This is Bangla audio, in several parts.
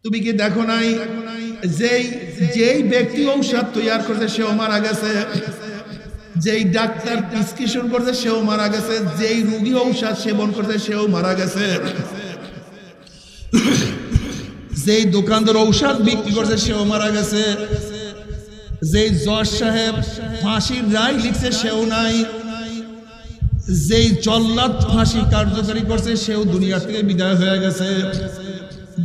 তুমি কি দেখো নাই যেই যেই ব্যক্তি ঔষধ তৈরি করছে সেও মারা গেছে, যেই ডাক্তার প্রেসক্রিপশন করছে সেও মারা গেছে, যেই রোগী ঔষধ সেবন করছে সেও মারা গেছে, যেই দোকানদার ঔষধ বিক্রি করছে সেও মারা গেছে, যেই জজ সাহেব ফাঁসির রায় লিখছে সেও নাই, যেই জল্লাদ ফাঁসি কার্যকরী করছে সেও দুনিয়া থেকে বিদায় হয়ে গেছে,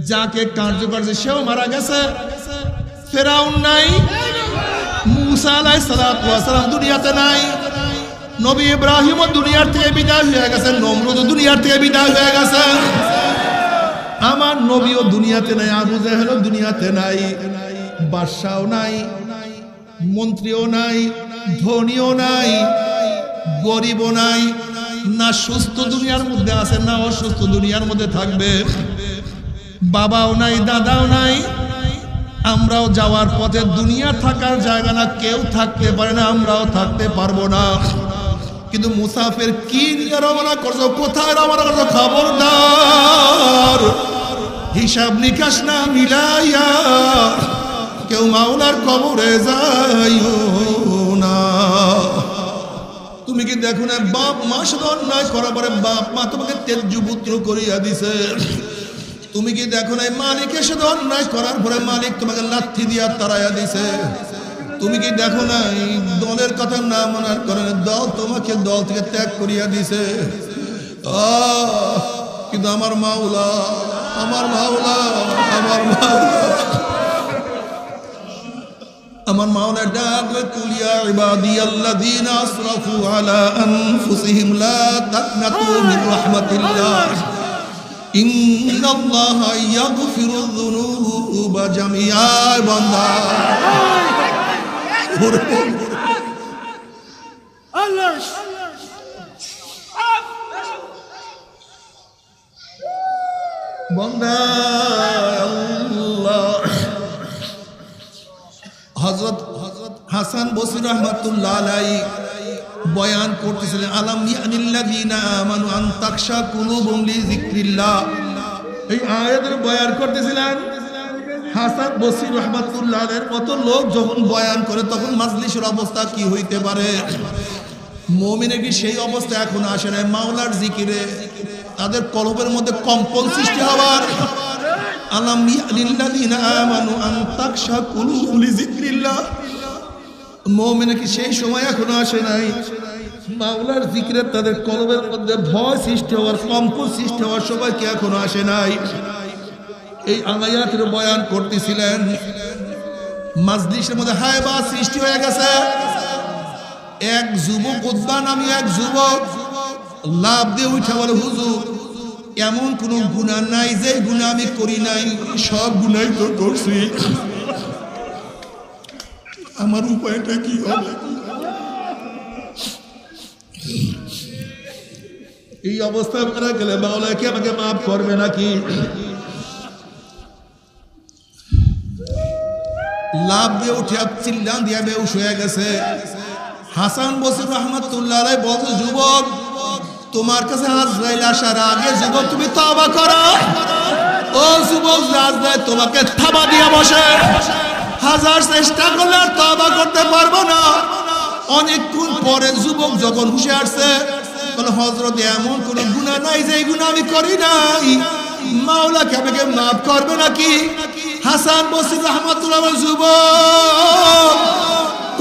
যাকে কার্যকর করছে সেও মারা গেছে। ফেরাউন নাই, মুসা আলাইহিস সালাতু ওয়াস সালাম দুনিয়াতে নাই, নবী ইব্রাহিম দুনিয়ার থেকে বিদায় হয়ে গেছে, নমরুদ দুনিয়ার থেকে বিদায় হয়ে গেছে, আমার নবীও দুনিয়াতে নাই, আবু জাহেলও দুনিয়াতে নাই, বাদশাও নাই, মন্ত্রীও নাই, ধনীও নাই, গরিবও নাই, না সুস্থ দুনিয়ার মধ্যে আছে না অসুস্থ দুনিয়ার মধ্যে থাকবে, বাবাও নাই, দাদাও নাই, আমরাও যাওয়ার পথে দুনিয়া থাকার জায়গা না, কেউ থাকতে পারে না, আমরাও থাকতে পারবো না। কিন্তু মুসাফির কি নিয়ে রওনা করছো, কোথায় রওনা করছো, খবরদার হিসাব নিকাশ না মিলাইয়া কেউ মাওলার কবরে যাইও না। তুমি কি দেখো না বাপ মা শুধু অন্যায় করার পরে বাপ মা তোমাকে তেজ্য পুত্র করিয়া দিছে, তুমি কি দেখো না মালিকের সাথে অন্যায় করার পরে মালিক তোমাকে লাথি দিয়া তাড়াইয়া দিছে, তুমি কি দেখো না দলের কথা না মানার কারণে দল তোমাকে দল থেকে ত্যাগ করিয়া দিছে। কিন্তু আমার মাওলা, আমার মাওলা, আমার মাওলা, আমার মাওলা ডাকলে কুলিয়া ইবাদিয়াল্লাযীনা আসরাফু আলা আনফুসিহিম লা তাকনাতু মির রাহমাতিল্লাহ ইন্নাল্লাহা ইয়াগফিরুয যুনুবা জামিআ। বান্দা আল্লাহ বান্দা আল্লাহ। হযরত হাসান বসরি রাহমাতুল্লাহ আলাইহি বয়ান করতেছিলেন, আলাম ইয়ানিল্লাযীনা আমানু আন তাখশা কুলুবুহুম লিযিকরিল্লাহ। এই আয়াতের বয়ান করতেছিলেন হাসান বসরি রাহমাতুল্লাহ আলাইহির মতো লোক যখন বয়ান করে তখন মাজলিসের অবস্থা কি হইতে পারে। মুমিনের কি সেই অবস্থা এখন আসে না? মাওলার জিকিরে তাদের কলবের মধ্যে কম্পন সৃষ্টি হওয়ার, আলাম ইয়ানিল্লাযীনা আমানু আন তাখশা কুলুবুহুম লিযিকরিল্লাহ। মুমিনের কি সেই সময় এখনো আসে নাই? মাওলার জিকিরে তাদের কলবের মধ্যে ভয় সৃষ্টি হওয়ার, কম্পন সৃষ্টি হওয়ার সময় কি এখনো আসে নাই? এই আয়াতের বয়ান করতেছিলেন, মাজলিসের মধ্যে হায়বা সৃষ্টি হয়ে গেছে। এক যুবক, উদ্বা নামী এক যুবক লাভ দিয়ে উঠে বলে, হুজুর এমন কোন গুনাহ নাই যে গুনাহ আমি করি নাই, সব গুনাহ তো করছি, আমার উপায়টা কি হবে? এই অবস্থায় মারা গেলে মাওলা কি আমাকে মাফ করবে নাকি? লাভ দিয়ে উঠে চিল্লান দিয়ে বেহুশ হয়ে গেছে। হাসান বসরি রাহমাতুল্লাহ আলাইহি বলছে, যুবক তোমার কাছে আজরাইল আসার আগে যুবক তুমি তওবা করো। ও যুবক, আজরাইল তোমাকে থাবা দিয়া বসে, হাজার চেষ্টা করলে আর তওবা করতে পারবো না। অনেকক্ষণ পরে যুবক যখন হুঁশে আসছে, বলে হযরত এমন কোন গুনাহ নাই যে গুনাহ আমি করি নাই, মাওলা কি আমাকে মাফ করবে নাকি? হাসান বসরি রাহমাতুল্লাহ আলাইহি, যুবক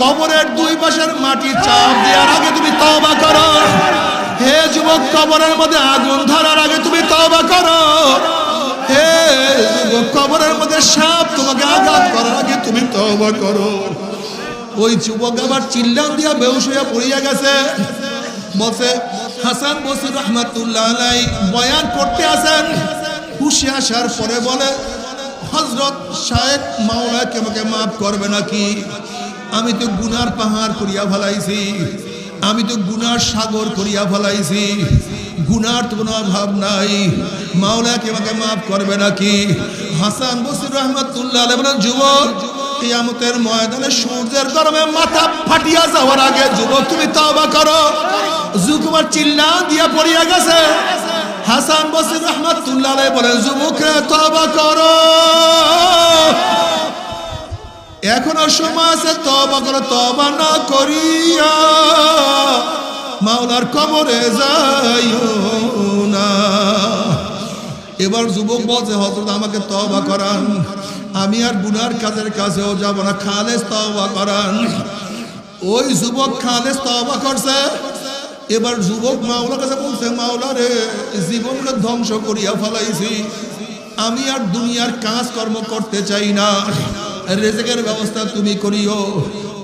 কবরের দুই পাশের মাটি চাপ দেওয়ার আগে তুমি তওবা করো। হে যুবক, কবরের মধ্যে আগুন ধরার আগে তুমি তওবা করো। হে যুবক, কবরের মধ্যে সাপ তোমাকে আঘাত করার আগে তুমি তওবা করো। ওই যুবক আবার চিল্লান দিয়া বেহুশ হইয়া পড়িয়া গেছে। বলছে হাসান বসরি রাহমাতুল্লাহ আলাইহি বয়ান করতে আসেন, হুঁশে আসার পরে বলে, হযরত শায়েখ মাওলা কি আমাকে মাফ করবে নাকি? আমি তো গুনার পাহাড় করিয়া ফেলাইছি, আমি তো গুনার সাগর করিয়া ফেলাইছি, গুনার তো কোনো অভাব নাই, মাওলা কি আমাকে মাফ করবে নাকি? হাসান বসরি রাহমাতুল্লাহ আলাইহি বলেন, যুবক কিয়ামতের ময়দানে সূর্যের গরমে মাথা ফাটিয়া যাওয়ার আগে যুবক তুমি তওবা করো। যুবক চিল্লা দিয়া পড়িয়া গেছে। হাসান বসরি রাহমাতুল্লাহ আলাইহি বলেন, যুবক তওবা করো। এখনো সময় আছে, তওবা করো। তওবা না করিয়া মাওলার কবরে যাইও না। এবার যুবক বলছে, হযরত আমাকে তওবা করান, আমি আর গুনার কাজের কাছেও যাব না, খালেস তওবা করান। ওই যুবক খালেস তওবা করছে। এবার যুবক মাওলার কাছে বলছে, মাওলা রে, জীবনকে ধ্বংস করিয়া ফেলাইছি, আমি আর দুনিয়ার কাজকর্ম করতে চাই না, রিজিকের ব্যবস্থা তুমি করিও,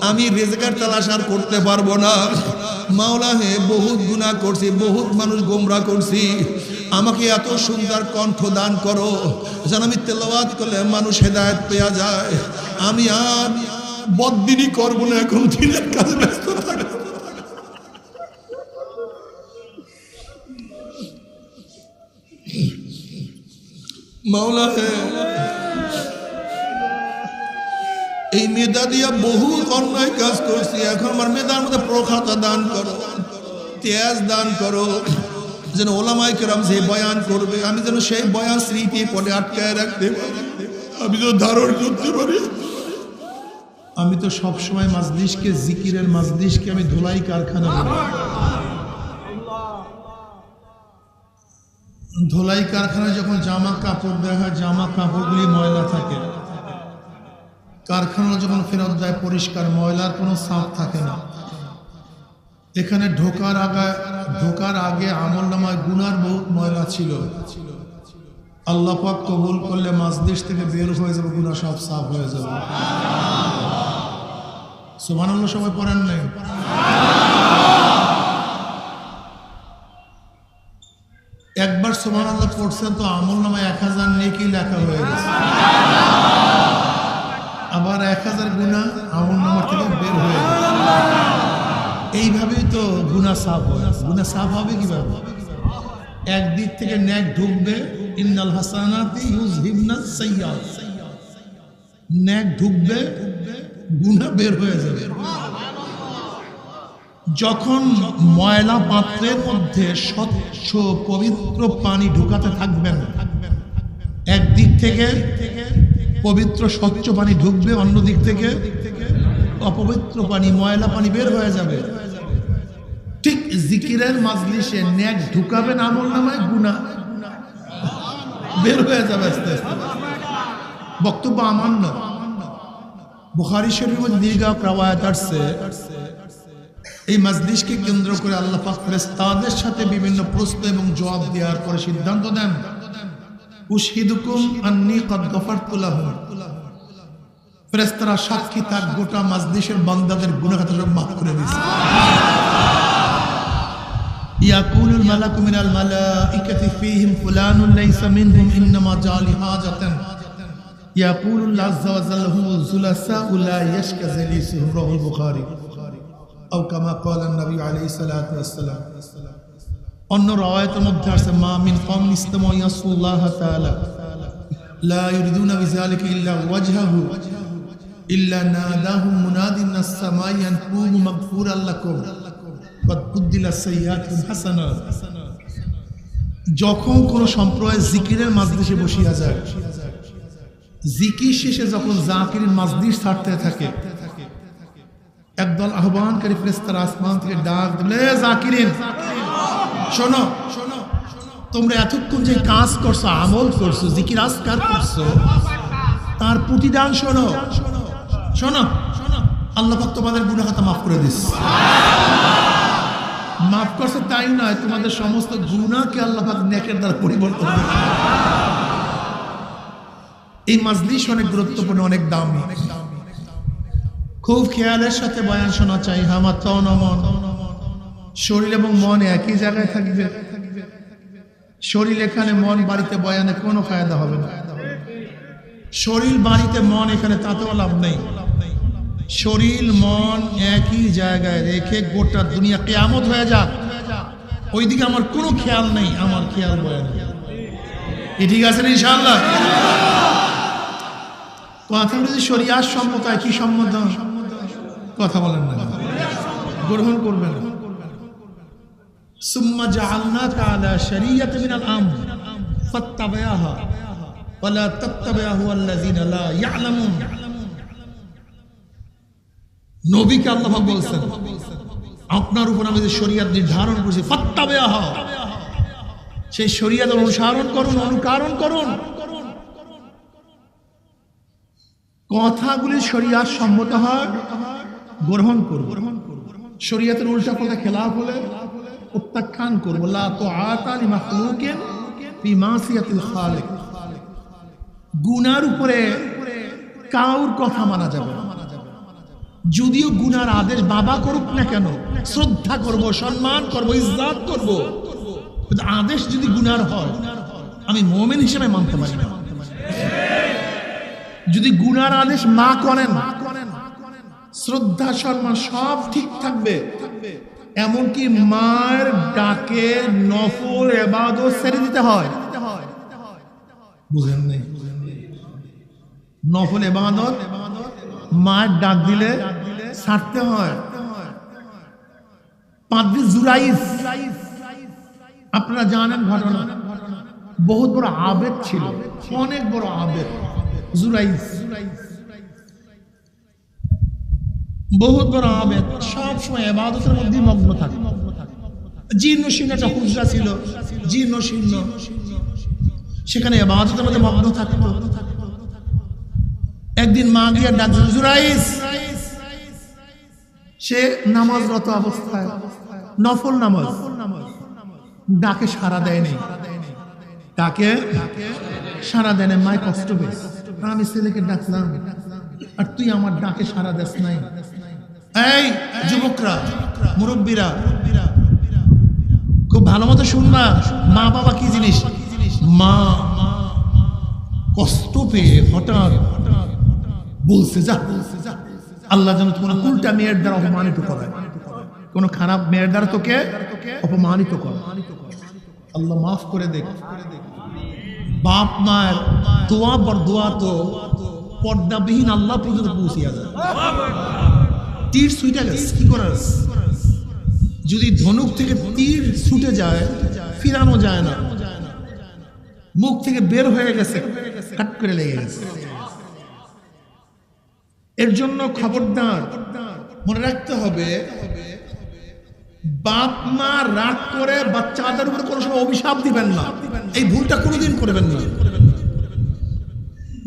আমি রিজিকের তালাশ আর করতে পারবো না। মাওলা হে, বহুত গুনাহ করছি, বহুত মানুষ গোমরা করছি, আমাকে এত সুন্দর কণ্ঠ দান করো যেন আমি তেলাওয়াত করলে মানুষ হেদায়েত পেয়ে যায়। আমি আর বদদিনই করবো না, এখন দিনের কাজে ব্যস্ত থাকবো। মাওলা হে, এই মেধা দিয়া বহু অন্যায় কাজ করছি, এখন আমার মেধার মধ্যে প্রখাতা দান করো, তেজ দান করো, যেন ওলামায়ে কেরাম যে বয়ান করবে আমি যেন সেই বয়ান স্মৃতি পড়ে আটকায় রাখতে পারি, আমি তো ধারণ করতে পারি। আমি তো সবসময় মাজলিসকে, জিকিরের মাজলিসকে আমি ধুলাই কারখানা বলি। ধুলাই কারখানায় যখন জামা কাপড় দেওয়া হয়, জামা কাপড়গুলি ময়লা থাকে, কারখানা যখন ফেরত দেয় পরিষ্কার, ময়লার কোনো ছাপ থাকে না। এখানে ঢোকার আগে আমলনামায় গুনার বহুত ময়লা ছিল, আল্লাহ পাক কবুল করলে মাজলিস থেকে বের হয়ে যাবে, গুনাহ সব সাফ হয়ে যাবে। সুবহানাল্লাহ সবাই পড়েন নাই? একবার সুবহানাল্লাহ পড়ছেন তো আমলনামায় 1000 নেকি লেখা হয়ে গেছে, আবার 1000 গুনাহ আমলনামা থেকে বের হয়ে গেছে। এইভাবেই তো গুনাহ সাফ হয়। গুনাহ সাফ হবে কিভাবে? একদিক থেকে নেক ঢুকবে, ইন্নাল হাসানাতি ইউযহিবনাস সাইয়্যাত, নেক ঢুকবে, গুনাহ বের হয়ে যাবে। যখন ময়লা পাত্রের মধ্যে স্বচ্ছ পবিত্র পানি ঢুকাতে থাকবেন, একদিক থেকে পবিত্র স্বচ্ছ পানি ঢুকবে, অন্য দিক থেকে অপবিত্র পানি, ময়লা পানি বের হয়ে যাবে। ঠিক জিকিরের মাজলিসে নেক ঢুকাবেন, আমলনামায় গুনাহ বের হয়ে যাবে আস্তে আস্তে। বক্তব্য আমার না, বুখারী শরীফের মধ্যে দীর্ঘ রওয়ায়াত আসছে, এই মাজলিসকে কেন্দ্র করে আল্লাহ পাক ফেরেশতাদের সাথে বিভিন্ন প্রশ্ন এবং জবাব দেওয়ার পরে সিদ্ধান্ত দেন, উশহিদুকুম আন্নী কদ গফারতু লাহুম, ফেরেশতারা সাক্ষী থাক, গোটা মাজলিসের বান্দাদের গুনাহ খাতা সব মাফ করে দিয়েছে। ইয়াকুলুল মালাকু মিনাল মালাইকাতি ফীহিম ফুলানুন লাইসা মিনহুম ইন্নামা জাআ লিহাজাতান ইয়াকুলুল্লাহু আযজা ওয়া জাল্লা হুমুল যুলাসাউ লা ইয়াশকা জালিসুহুম, রাওয়াহুল বুখারী আও কামা ক্বালা নবী আলাইহিস সালাতু ওয়াস সালাম। অন্য রাওয়ায়াতের মধ্যে আছে, মা মিন কওমিন ইসতামু ইয়াসুল্লাহ তাআলা লা ইউরিদুনা বিযালিকা ইল্লা ওয়াজহাহু ইল্লা নাদাহুম মুনাদিন মিনাস সামাই আন কুনু মাগফুরাল লাকুম কদ কুদ্দিলাস সাইয়্যাতুম হাসানাত। যখন কোন সম্প্রদায় জিকিরের মাজলিসে বসিয়া যায়, জিকির শেষে যখন জাকিরের মাজলিস ছাড়তে থাকে, একদল আহ্বানকারী ফেরেশতারা আসমান থেকে ডাক দিলে, জাকিরিন শোনো, তোমরা এতক্ষণ যে কাজ করছো, আমল করছো, জিকির আজকার করছো, তার প্রতিদান শোনো। শোনো, আল্লাহ পাক তোমাদের গুনাহ খাতা মাফ করে দিচ্ছে। মাফ করছে তাই নয়, তোমাদের সমস্ত গুনাহকে আল্লাহ পাক নেকের দ্বারা পরিবর্তন করে। এই মাজলিস অনেক গুরুত্বপূর্ণ, অনেক দামি। খুব খেয়ালের সাথে বয়ান শোনা চাই। আমার তন মন, শরীর এবং মন একই জায়গায় থাকবে। শরীর এখানে, মন বাড়িতে, বয়ানে কোনো ফায়দা হবে না। শরীর বাড়িতে, মন এখানে, তাতেও লাভ নেই। শরীর মন একই জায়গায় রেখে গোটা দুনিয়া কিয়ামত হয়ে যাক, ওইদিকে আমার কোনো খেয়াল নেই, আমার খেয়াল বয়ান। ঠিক আছে ইনশাআল্লাহ? কথা বলছি শরিয়াত সম্মতায় কি সম্মত? কথা বলেন না, গ্রহণ করবেন। সুম্মা জাআলনাকা আলা শরিয়াতিন মিনাল আমর ফাত্তাবি'হা ওয়া লা তাত্তাবি'হু আল্লাযীনা লা ইয়া'লামুন। নবীকে আল্লাহ পাক বলছেন আপনার উপর আমি যে শরীয়ত নির্ধারণ করেছি ফাত্তাবিহ, সেই শরীয়ত অনুসরণ করুন, অনুকরণ করুন। কথাগুলি শরীয়ত সম্মত হয় গ্রহণ করুন, শরীয়তের উল্টা পাল্টা খেলাফ হলে প্রত্যাখ্যান করব। লা তুআতা লিমাখলুকিন ফি মাসিয়াতিল খালিক, গুনার উপরে কাউর কথা মানা যাবে না। যদিও গুনার আদেশ বাবা করুক না কেন, শ্রদ্ধা করব, সম্মান করব, ইজ্জত করব, কিন্তু আদেশ যদি গুনার হয় আমি মুমিন হিসেবে মানতে পারি না। যদি গুনার আদেশ মা করেন, শ্রদ্ধা সম্মান সব ঠিক থাকবে, এমনকি মায়ের ডাকে নফল ইবাদত ছেড়ে দিতে হয়। বুঝেন নাই? নফল ইবাদত মায়ের ডাক দিলে ছাড়তে হয়। পাদ্রী জুরাইস, আপনারা জানেন ঘটনা, বহুত বড় আবেদ ছিল, অনেক বড় আবেদ জুরাইস, বহুত বড় আবেদ, সব সময় ইবাদতের মধ্যে মগ্ন থাকে। জীর্ণ শীর্ণ একটা হুজরা ছিল, জীর্ণ শীর্ণ, সেখানে ইবাদতের মধ্যে মগ্ন থাকতো। একদিন মা গিয়ে ডাকলেন জুরাইস, সে নামাজরত অবস্থায়, নফল নামাজ, ডাকে সাড়া দেয়নি, ডাকে সাড়া দেয় না। মায় কষ্ট পেয়েছে, আমি ছেলেকে ডাকলাম আর তুই আমার ডাকে সাড়া দেস নাই। এই যুবকরা, মুরব্বীরা, খুব ভালো মতো শুনবা, মা বাবা কি জিনিস। মা কষ্ট পেয়ে হঠাৎ বলছে, যা আল্লাহ যেন তোমার উল্টা মেয়ের দ্বারা অপমানিত করে, কোন খারাপ মেয়ের দ্বারা তোকে অপমানিত করে, আল্লাহ মাফ করে দেখ। বাপ মায়ের দোয়া বর দোয়া তো পর্দাবিহীন আল্লাহ পর্যন্ত পৌঁছিয়া যায়। তীর ছুটে গেছে, কি করার? যদি ধনুক থেকে তীর ছুটে যায় ফিরানো যায় না, মুখ থেকে বের হয়ে গেছে, কাট করে লেগে গেছে। এর জন্য খবরদার মনে রাখতে হবে, বাপ মা রাগ করে বাচ্চাদের উপরে কোনো সময় অভিশাপ দিবেন না, এই ভুলটা কোনোদিন করবেন না।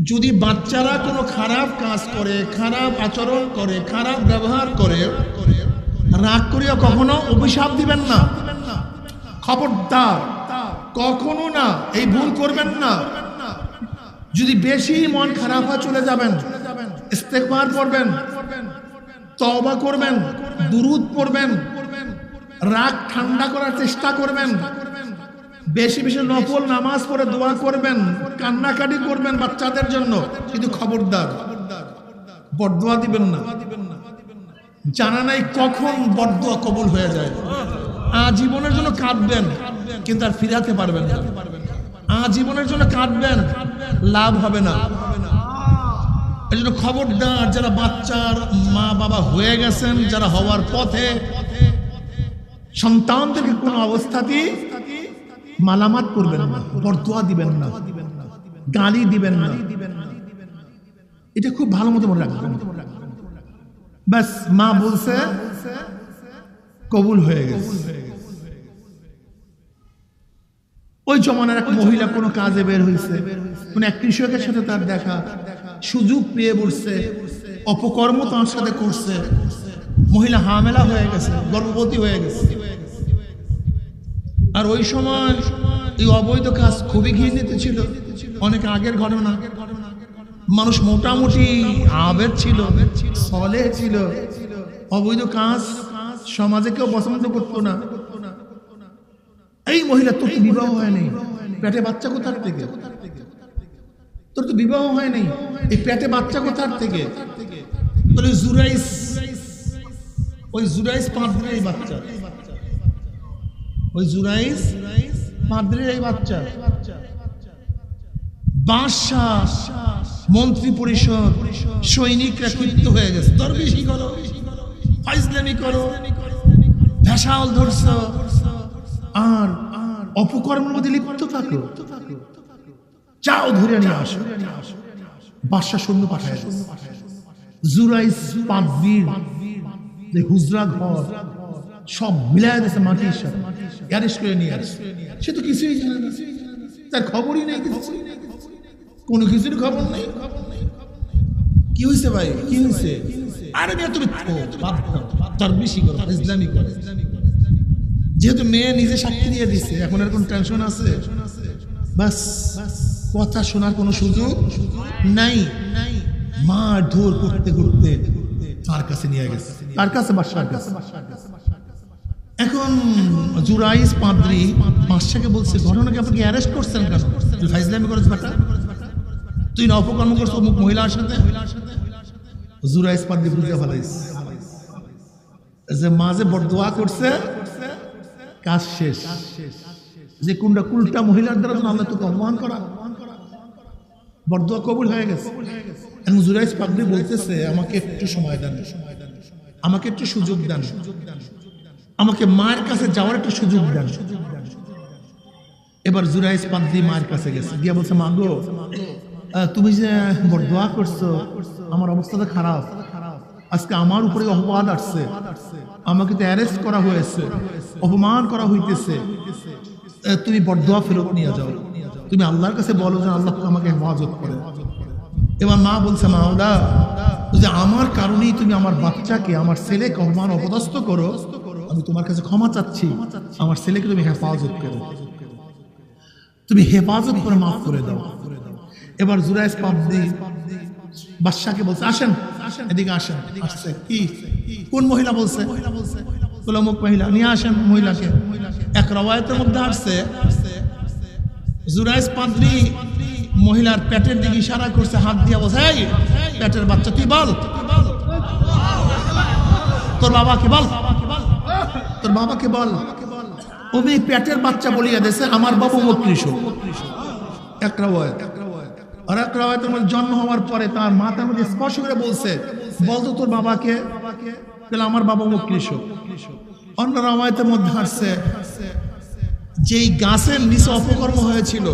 যদি বাচ্চারা কোনো খারাপ কাজ করে, খারাপ আচরণ করে, খারাপ ব্যবহার করে, রাগ করিয়া কখনো অভিশাপ দিবেন না, খবরদার, কখনো না, এই ভুল করবেন না। যদি বেশি মন খারাপ হয় চলে যাবেন, ইস্তেগফার করবেন, তওবা করবেন, দুরূদ পড়বেন, রাগ ঠান্ডা করার চেষ্টা করবেন, বেশি বেশি নফল নামাজ পড়ে দোয়া করবেন, কান্নাকাটি করবেন বাচ্চাদের জন্য, কিন্তু খবরদার বদদোয়া দিবেন না। জানা নাই কখন বদদোয়া কবুল হয়ে যায়। আজীবনের জন্য কাঁদবেন কিন্তু আর ফিরাতে পারবেন না, আজীবনের জন্য কাঁদবেন, লাভ হবে না। এই জন্য খবরদার, যারা বাচ্চার মা বাবা হয়ে গেছেন, যারা হওয়ার পথে, সন্তানদেরকে কোনো অবস্থাতেই মালামাত করবেন না, বদদোয়া দিবেন না, গালি দিবেন না। এটা খুব ভালো মতো মনে রাখবেন। ব্যাস, মা বলছে কবুল হয়ে গেছে। ওই জমানার এক মহিলা কোনো কাজে বের হয়েছে, কোন এক কৃষকের সাথে তার দেখা, সুযোগ পেয়ে বসছে, অপকর্ম তার সাথে করছে, মহিলা হামেলা হয়ে গেছে, গর্ভবতী হয়ে গেছে। আর ওই সময় এই অবৈধ কাজ খুবই ঘৃণিত ছিল, অনেক আগের ঘটনা। মানুষ মোটামুটি আবেদ ছিল, সলেহ ছিল, অবৈধ কাজ সমাজে কেউ পছন্দ করতো না। এই মহিলা, তোর তো বিবাহ হয়নি, পেটে বাচ্চা কোথার থেকে? তোর তো বিবাহ হয়নি, এই পেটে বাচ্চা কোথার থেকে? বলে জুরাইস, ওই জুরাইস পাদ্রীর এই বাচ্চা, ওই জুরাইস পাদ্রীর এই বাচ্চা। বাদশাহ, মন্ত্রী পরিষদ, সৈনিকরা ক্ষিপ্ত হয়ে গেছে। দরবেশি করো, ফাইজলামি করো, ভেসাল ধরছ, আর অপকর্মের মধ্যে লিপ্ত থাকো, যাও ধরে নিয়ে আসো। বাদশাহ সৈন্য পাঠায়, জুরাইস পাদ্রীর যে হুজরা ঘর সব মিলায় দিয়েছে মাটির সাথে, অ্যারেস্ট করে নিয়ে আসছে। সে তো কিছুই জানে না, তার খবরই নেই, কোনো কিছুর খবর নেই। কি হয়েছে ভাই, কি হয়েছে? আরে মেয়ে তুমি তার বেশি করো, ইসলামী করো। যেহেতু মেয়ে নিজে সাক্ষী দিয়ে দিচ্ছে, এখন আর কোন টেনশন আছে? বাস কথা শোনার কোনো সুযোগ নাই। মার ধর করতে করতে তার কাছে নিয়ে গেছে, তার কাছে, বাদশার কাছে। এখন জুরাইস পাদ্রী বাদশাকে বলছে, ঘটনাকে আপনাকে অ্যারেস্ট করছেন কেন? তুই ফাইজলামি করেছ বেটা, তুই না অপকর্ম করছো অমুক মহিলার সাথে। জুরাইস পাদ্রী বুঝে ফেলাইছে যে মাঝে বড় দোয়া করছে, কাজ শেষ। যে কোনটা কুলটা মহিলার দ্বারা আল্লাহ তোকে অপমান করা, বড় দোয়া কবুল হয়ে গেছে। এখন জুরাইস পাদ্রী বলতেছে, আমাকে একটু সময় দেন, আমাকে একটু সুযোগ দেন, আমাকে মায়ের কাছে যাওয়ার একটু সুযোগ দেন। এবার জুরাইস পাদ্রী মায়ের কাছে গেছে, গিয়া বলছে, মা গো, তুমি যে বড় দোয়া করছো, আমার অবস্থাটা খারাপ, আজকে আমার উপরে অপবাদ আসছে, আমাকে তো অ্যারেস্ট করা হয়েছে, অপমান করা হইতেছে, তুমি বড় দোয়া ফেরত নিয়ে যাও, তুমি আল্লাহর কাছে বলো যে আল্লাহ আমাকে হেফাজত করে। এবার মা বলছে, মাওলা, যে আমার কারণেই তুমি আমার বাচ্চাকে, আমার ছেলেকে অপমান অপদস্থ করো, আমি তোমার কাছে ক্ষমা চাচ্ছি, আমার ছেলেকে তুমি হেফাজত করো, তুমি হেফাজত করে মাফ করে দাও। এবার জুরাইস পাদ্রী বাদশাকে বলছে, আসেন এদিকে আসেন। আসছে, কি কোন মহিলা বলছে? অমুক মহিলা, নিয়ে আসেন মহিলাকে। এক রওয়ায়াতের মধ্যে আসছে, জুরাইস পাদ্রী মহিলার পেটের দিকে ইশারা করছে, হাত দিয়ে বলছে, এই পেটের বাচ্চা, তুই বল, তোর বাবাকে বল, তোর বাবাকে বল। ওই পেটের বাচ্চা বলিয়া দিয়েছে, আমার বাবু মকৃষক। এক রাওয়ায়াত। আর এক রাওয়ায়াতের মধ্যে জন্ম হওয়ার পরে তার মাথার মধ্যে স্পর্শ করে বলছে, বলতো তোর বাবাকে, তাহলে আমার বাবা মকৃষক। অন্য রাওয়ায়াতের মধ্যে আসছে, যেই গাছের নিচে অপকর্ম হয়েছিল,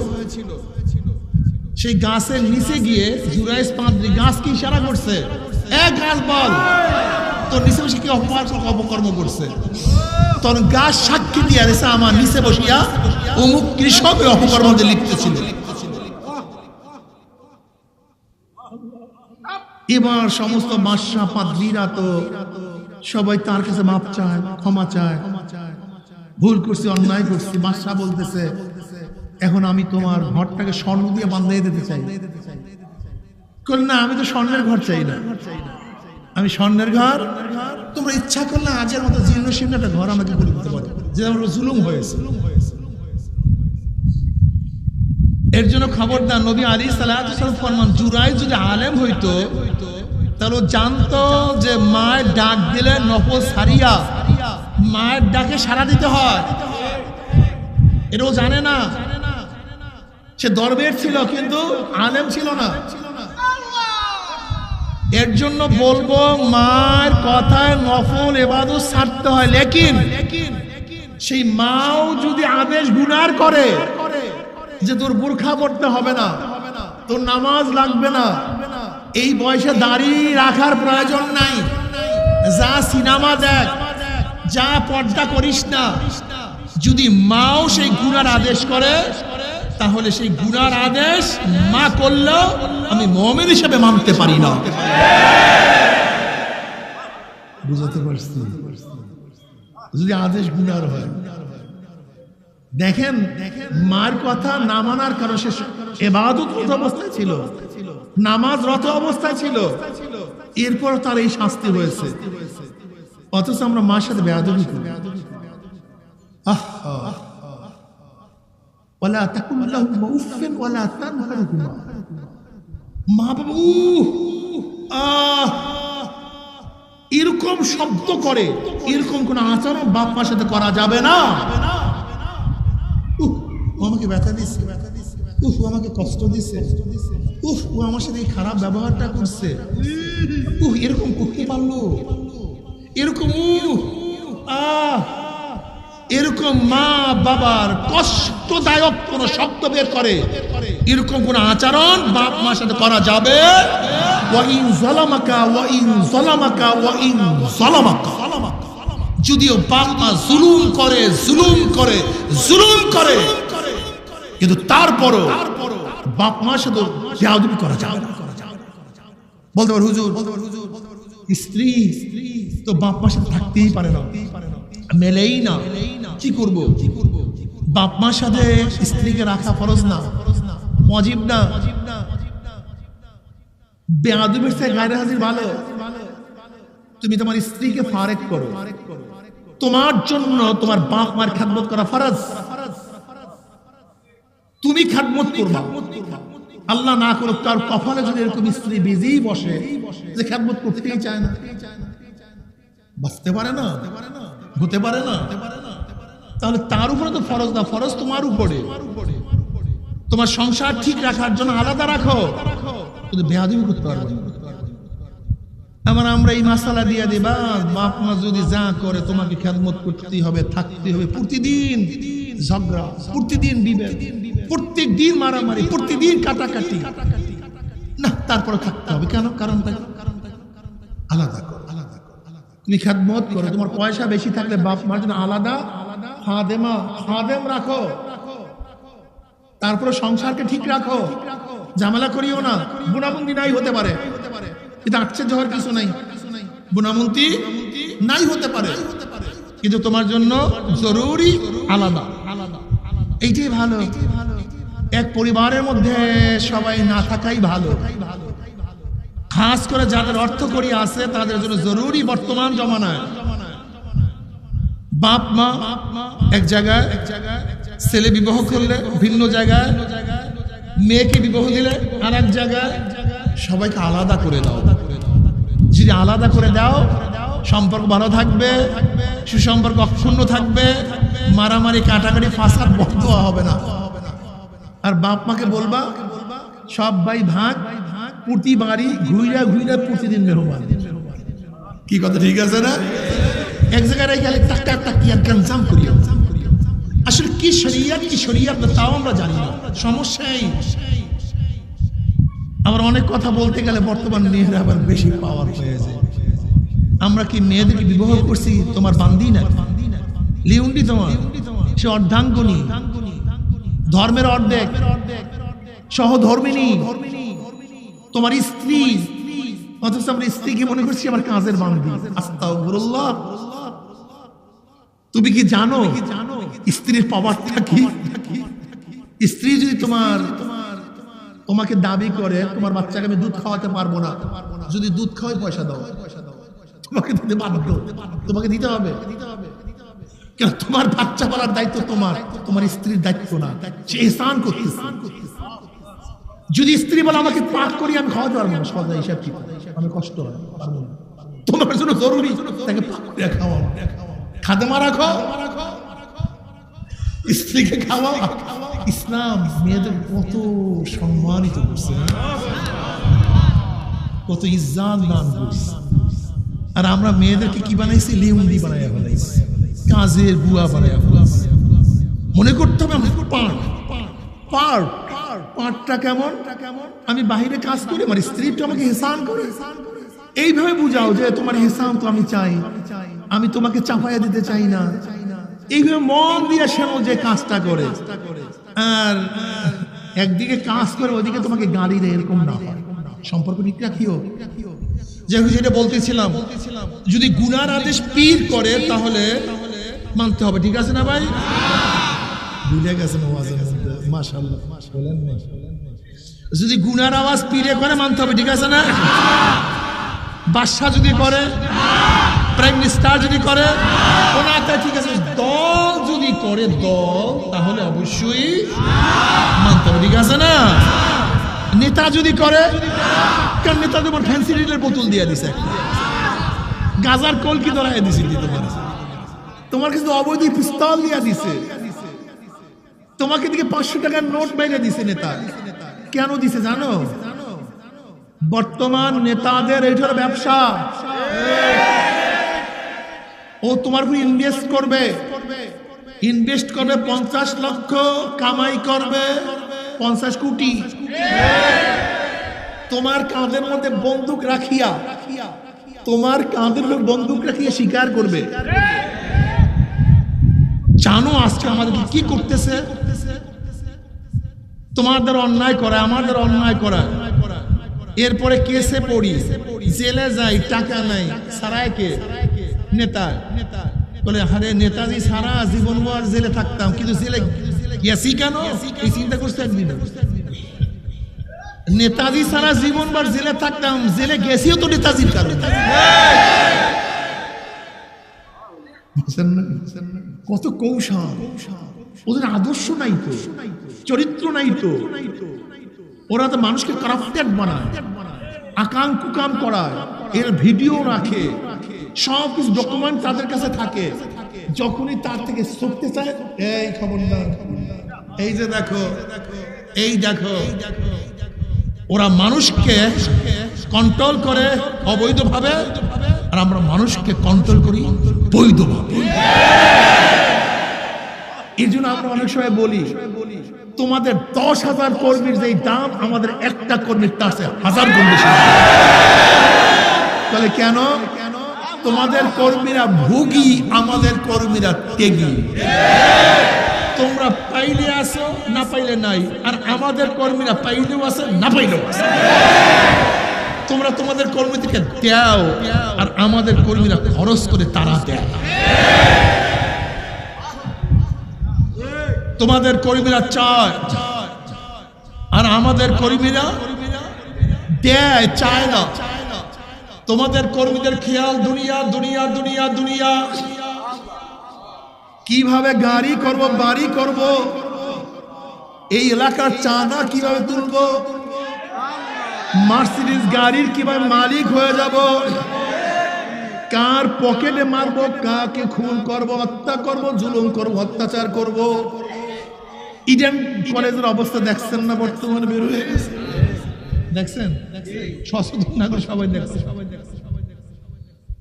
সেই গাছের নিচে গিয়ে জুরাইস পাদ্রী গাছকে ইশারা করছে, এক গাছ বল, তোর নিচে বসে কি অপকর্ম করছে। তোর গাছ সাক্ষী দিয়ে দিয়েছে, আমার নিচে বসিয়া অমুক কৃষক অপকর্ম লিপ্ত ছিল। এবার সমস্ত বাদশা পাদ্রীরা তো সবাই তার কাছে মাপ চায়, ক্ষমা চায়, ভুল করছি, অন্যায় করছি। বাদশা বলতেছে, এখন আমি তোমার ঘরটাকে স্বর্ণ দিয়ে বাঁধিয়ে দিতে চাই। না, আমি তো স্বর্ণের ঘর চাই না, আমি স্বর্ণের ঘর, তোমরা ইচ্ছা করলে আজের মতো জীর্ণ শীর্ণ একটা ঘর আমাকে করে দিতে পারো, যে আমার জুলুম হয়েছে। এর জন্য খবরদার, নবী আলাইহিস সালাতু ওয়াস সালাম ফরমান, জুরাইস যদি আলেম হইতো তাহলে জানতো যে মায়ের ডাক দিলে নফল সারিয়া মায়ের ডাকে সাড়া দিতে হয়, এটাও জানে না। সে দরবেশ ছিল কিন্তু আলেম ছিল না। এর জন্য বলবো, মায়ের কথায় নফল ইবাদত ছাড়তে হয়, লেকিন সেই মাও যদি আদেশ গুনার করে যে তোর বুরখা পড়তে হবে না, তোর নামাজ লাগবে না, এই বয়সে দাড়ি রাখার প্রয়োজন নাই, যা সিনেমা দেখ, যা পর্দা করিস না, যদি মাও সেই গুনার আদেশ করে, তাহলে সেই গুনার আদেশ মা করলেও আমি মুমিন হিসেবে মানতে পারি না। বুঝতে পারছি? যদি আদেশ গুনার হয়, দেখেন মার কথা না মানার কারণে সে ইবাদতরত অবস্থায় ছিল, নামাজরত অবস্থায় ছিল, এরপর তার এই শাস্তি হয়েছে। অথচ আমরা মার সাথে বেয়াদবি করি। ওয়ালা তাকুল লাহুমা উফফিন ওয়ালা তানহারহুমা, মা বাবা এরকম শব্দ করে, এরকম কোন আচরণ বাপ মার সাথে করা যাবে না। ও আমাকে ব্যথা দিচ্ছে, ও আমাকে কষ্ট দিচ্ছে, ও আমার সাথে এই খারাপ ব্যবহারটা করছে, এরকম করতে পারলো, এরকম এরকম মা বাবার কষ্টদায়ক কোন শব্দ বের করে, এরকম কোন আচরণ বাপ মার সাথে করা যাবে যদিও বাপ মা জুলুম করে কিন্তু তারপরও বাপ মার সাথে বেয়াদবি করা যাবে না। বলতে পারে হুজুর স্ত্রী তো বাপ মার সাথে থাকতেই পারে না, মেলেই না, কি করব? বাপ মার সাথে স্ত্রীকে রাখা ফরজ না, ওয়াজিব না। বেয়াদবির থেকে গায়রে হাজির ভালো। তুমি তোমার স্ত্রীকে ফারেক করো, তোমার জন্য তোমার বাপ মার খেদমত করা ফরজ। তুমি খেদমত করবা, আল্লাহ না করুক তার কপালে যদি এরকম স্ত্রী বিজি বসে যে খেদমত করতেই চায় না, বাঁচতে পারে না, হতে পারে না, তাহলে তার উপরে তো ফরজ না, ফরজ তোমার উপরে। তোমার সংসার ঠিক রাখার জন্য আলাদা রাখো, কিন্তু বেয়াদবি করতে পারবে না। আমরা এই মাসালা দিয়ে দিই, বাপ মা যদি যা করে তোমাকে খেদমত করতেই হবে, থাকতে হবে। প্রতিদিন ঝগড়া, প্রতিদিন বিভেদ, প্রত্যেক দিন মারামারি, প্রতিদিন কাটাকাটি, না তারপরে থাকতে হবে কেন? কারণটা আলাদা করো। তুমি খেদমত করো, তোমার পয়সা বেশি থাকলে বাপ মার জন্য আলাদা খাদেম রাখো, তারপরে সংসারকে ঠিক রাখো, ঝামেলা করিও না। গুণাবন্দি নাই হতে পারে, কিন্তু আশ্চর্য হওয়ার কিছু নাই, গুণাবন্দি নাই হতে পারে, কিন্তু তোমার জন্য জরুরি আলাদা। এইটাই ভালো। এক পরিবারের মধ্যে সবাই না থাকাই ভালো। খাস করে যাদের অর্থ করি আছে তাদের জন্য জরুরি বর্তমান জমানায় বাপ মা এক জায়গায়, ছেলে বিবাহ করলে ভিন্ন জায়গায়, মেয়েকে বিবাহ দিলে আর এক জায়গায়, সবাইকে আলাদা করে দাও। যদি আলাদা করে দাও সম্পর্ক ভালো থাকবে, সুসম্পর্ক অক্ষুণ্ণ থাকবে, মারামারি কাটাকাটি ফাসাদ বন্ধ হবে না। আর বাপ মাকে বলবা সব ভাই ভাগ, প্রতি বাড়ি ঘুইরা প্রতিদিন মেহমান। কি কথা ঠিক আছে না? এক জায়গায় গেলে টাকা টাকিয়া গঞ্জাম করিয়া, আসলে কি শরিয়ত তাও আমরা জানি না। সমস্যাই আবার অনেক কথা বলতে গেলে বর্তমান মেয়েরা আবার বেশি পাওয়ার হয়ে যায়। আমরা কি মেয়েদেরকে বিবাহ করছি তোমার বান্দি না, লিউন্ডি তোমার, সে অর্ধাঙ্গনী, ধর্মের অর্ধেক, সহধর্মিনী তোমার স্ত্রী, অথচ আমরা স্ত্রীকে মনে করছি আমার কাজের বান্দি। আস্তাগফিরুল্লাহ। তুমি কি জানো স্ত্রীর পাওয়ারটা কি? স্ত্রী যদি তোমাকে দাবি করে তোমার বাচ্চাকে আমি দুধ খাওয়াতে পারবো না, যদি দুধ খাওয়াই পয়সা দাও, তোমাকে দিতে বাধ্য, তোমাকে দিতে হবে। কেন? তোমার বাচ্চা পালার দায়িত্ব তোমার স্ত্রীর দায়িত্ব না, সে ইহসান করতেছে। যদি স্ত্রী বলে আমাকে পাক করি আমি খাওয়াতে পারবো না, সদা হিসাব কি আমি কষ্ট হয়, তোমার জন্য জরুরি তাকে পাক করে খাওয়াও, খাদেমা রাখো, স্ত্রীকে খাওয়াও। ইসলাম মেয়েদের কত সম্মানিত করছে, কত ইজ্জত দান করছে। আর আমরা মেয়েদেরকে কি বানাইছি? লিউন্ডি বানাইয়া ফেলাইছি, কাজের বুয়া বানাইয়া ফেলাইছি। মনে করতে হবে পার্টটা কেমন, আমি বাহিরে কাজ করি, আমার স্ত্রী তো আমাকে হিসান করে। এইভাবে বুঝাও যে তোমার হিসান তো আমি চাই, আমি তোমাকে চাপাইয়া দিতে চাই না। এইভাবে মন দিয়ে শোনো যে কাজটা করে, আর একদিকে কাজ করে ওইদিকে তোমাকে গালি দেয়, এরকম না হয়। সম্পর্ক ঠিক রাখিও। যেটা বলতেছিলাম, যদি গুনার আদেশ পীর করে তাহলে মানতে হবে, ঠিক আছে না ভাই? ভুলে গেছেন ওয়াজের মধ্যে, মাশাআল্লাহ বলেন না। যদি গুনার আওয়াজ পীরে করে মানতে হবে, ঠিক আছে না? বাদশা যদি করে, প্রাইম মিনিস্টার যদি করে, ওনাতে ঠিক আছে। দল যদি করে তাহলে অবশ্যই মানতে হবে, ঠিক আছে না? নেতা যদি করে, কারণ নেতা তোমার ফ্যান্সি ডিলের বোতল দিয়ে দিছে, গাজার কলকি ধরাই দিছে, তোমার কিছু অবৈধ পিস্তল দিয়ে দিছে, তোমাকে দিকে 500 টাকার নোট বাইরে দিছে নেতা। কেন দিছে জানো? বর্তমান নেতাদের এইটার ব্যবসা। ও তোমার উপর ইনভেস্ট করবে 50 লক্ষ, কামাই করবে 50 কোটি। তোমার কাঁধের মধ্যে বন্দুক রাখিয়া, তোমার কাঁধের মধ্যে বন্দুক রাখিয়া স্বীকার করবে। জানো আজকে আমাদেরকে কি করতেছে? তোমাদের অন্যায় করা, আমাদের অন্যায় করা, এরপরে কেসে পড়ি, জেলে যাই, টাকা নাই, সারায় কে? নেতা। বলে আরে নেতাজি সারা জীবন ভর জেলে থাকতাম, কিন্তু জেলে গেছি কেন এই চিন্তা করতে একদিন। নেতাজি সারা জীবন ভর জেলে থাকতাম, জেলে গেছিও তো নেতাজির কারণে। কত কৌশল! ওদের আদর্শ নাই তো, চরিত্র নাই তো। ওরা তো মানুষকে কারাপ্টেড বানায়, আকাম কুকাম করায়, এর ভিডিও রাখে, সব কিছু ডকুমেন্ট তাদের কাছে থাকে। যখনই তার থেকে সরতে চায়, এই খবরদার, এই যে দেখো, এই দেখো। ওরা মানুষকে কন্ট্রোল করে অবৈধভাবে, আর আমরা মানুষকে কন্ট্রোল করি বৈধভাবে। এই জন্য আমরা অনেক সময় বলি, তোমাদের 10,000 কর্মীর যেই দাম, আমাদের একটা কর্মীর তার চেয়ে 1000 গুণ বেশি। তাহলে কেন? তোমাদের কর্মীরা ভোগী, আমাদের কর্মীরা ত্যাগী। তোমরা পাইলে আসো, না পাইলে নাই, আর আমাদের কর্মীরা পাইলেও আছে, না পাইলেও আছে। তোমরা তোমাদের কর্মীদেরকে দাও, আর আমাদের কর্মীরা খরচ করে তারা দেয়। তোমাদের কর্মীরা চায়, আর আমাদের কর্মীরা দেয়, চায় না। তোমাদের কর্মীদের খেয়াল দুনিয়া, দুনিয়া, দুনিয়া, দুনিয়া। কিভাবে গাড়ি করব, বাড়ি করব, এই এলাকার চাঁদা কিভাবে তুলব, মার্সিডিজ গাড়ির কিভাবে মালিক হয়ে যাব, কার পকেটে মারবো, কাকে খুন করব, হত্যা করব, জুলুম করব, অত্যাচার করব। ইডেন কলেজের অবস্থা দেখছেন না বর্তমানে বের হয়ে গেছে? দেখছেন? সচেতন না তো সবাই দেখছে।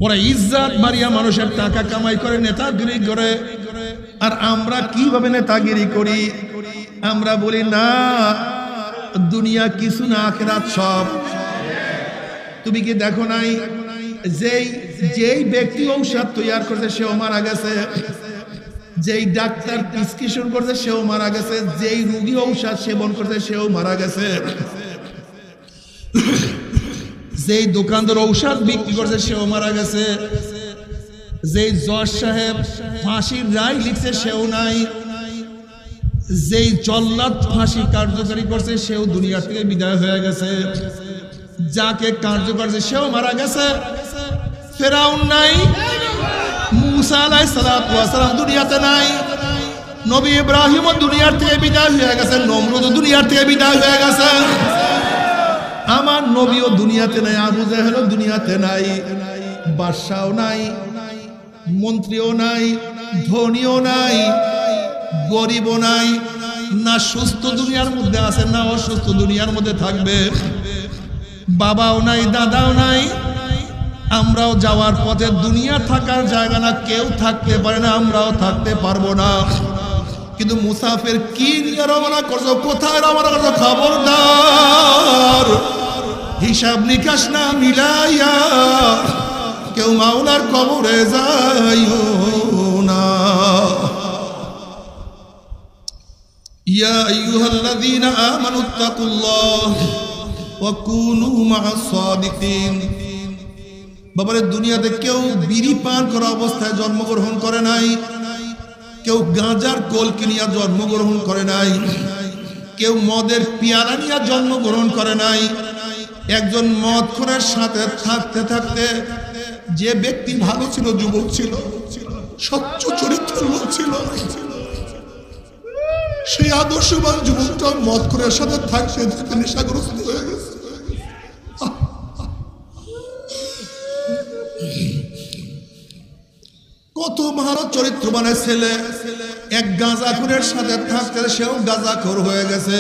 ওরা ইজ্জত মারিয়া মানুষের টাকা কামাই করে, নেতাগিরি করে। আর আমরা কিভাবে নেতাগিরি করি? আমরা বলি না, দুনিয়া কিছু না, আখিরাত সব। তুমি কি দেখো নাই, যেই ব্যক্তি ঔষধ তৈয়ার করছে সেও মারা গেছে, যেই ডাক্তার প্রেসক্রিপশন করছে সেও মারা গেছে, যেই রোগী ঔষধ সেবন করছে সেও মারা গেছে, যেই দোকানদার ঔষধ বিক্রি করছে সেও মারা গেছে, যেই জজ সাহেব ফাঁসির রায় লিখছে সেও নাই, যেই জল্লাদ ফাঁসি কার্যকারী করছে সেও দুনিয়া থেকে বিদায় হয়ে গেছে, যাকে কার্যকর করছে সেও মারা গেছে। ফেরাউন নাই, মুসা আলাইহিস সালাতু ওয়াস সালাম দুনিয়াতে নাই, নবী ইব্রাহিমও দুনিয়ার থেকে বিদায় হয়ে গেছে, নমরুদও দুনিয়ার থেকে বিদায় হয়ে গেছে। আমার নবীও দুনিয়াতে নাই, আবু জাহেলও দুনিয়াতে নাই, বাদশাও নাই, মন্ত্রীও নাই, ধনীও নাই, গরিবও নাই, না সুস্থ দুনিয়ার মধ্যে আছে, না অসুস্থ দুনিয়ার মধ্যে থাকবে। বাবাও নাই, দাদাও নাই। আমরাও যাওয়ার পথে, দুনিয়া থাকার জায়গা না, কেউ থাকতে পারে না, আমরাও থাকতে পারবো না। কিন্তু মুসাফির কি নিয়ে রওনা করছো, কোথায় রওনা করছো? খবরদার, হিসাব নিকাশ না মিলাইয়া কেউ মাওলার কবরে যাইও না। ইয়া আইয়ুহাল্লাযীনা আমানুত্তাকুল্লাহ ওয়া কুনু মা'আস সাদিকিন। বাবারে, দুনিয়াতে কেউ বিড়ি পান করা অবস্থায় জন্মগ্রহণ করে নাই, কেউ গাঁজার কলকি নিয়ে জন্মগ্রহণ করে নাই, কেউ মদের পিয়ালা নিয়ে জন্মগ্রহণ করে নাই। একজন মদখোরের সাথে থাকতে থাকতে যে ব্যক্তি ভালো ছিল, যুবক ছিল, স্বচ্ছ চরিত্রের লোক ছিল, সেই আদর্শবান যুবকটা মদখোরের সাথে থাকতে থাকতে নেশাগ্রস্ত হয়ে গেছে। কত ভালো চরিত্রবান ছেলে এক গাঁজাখোরের সাথে থাকতে সেও গাঁজাখোর হয়ে গেছে।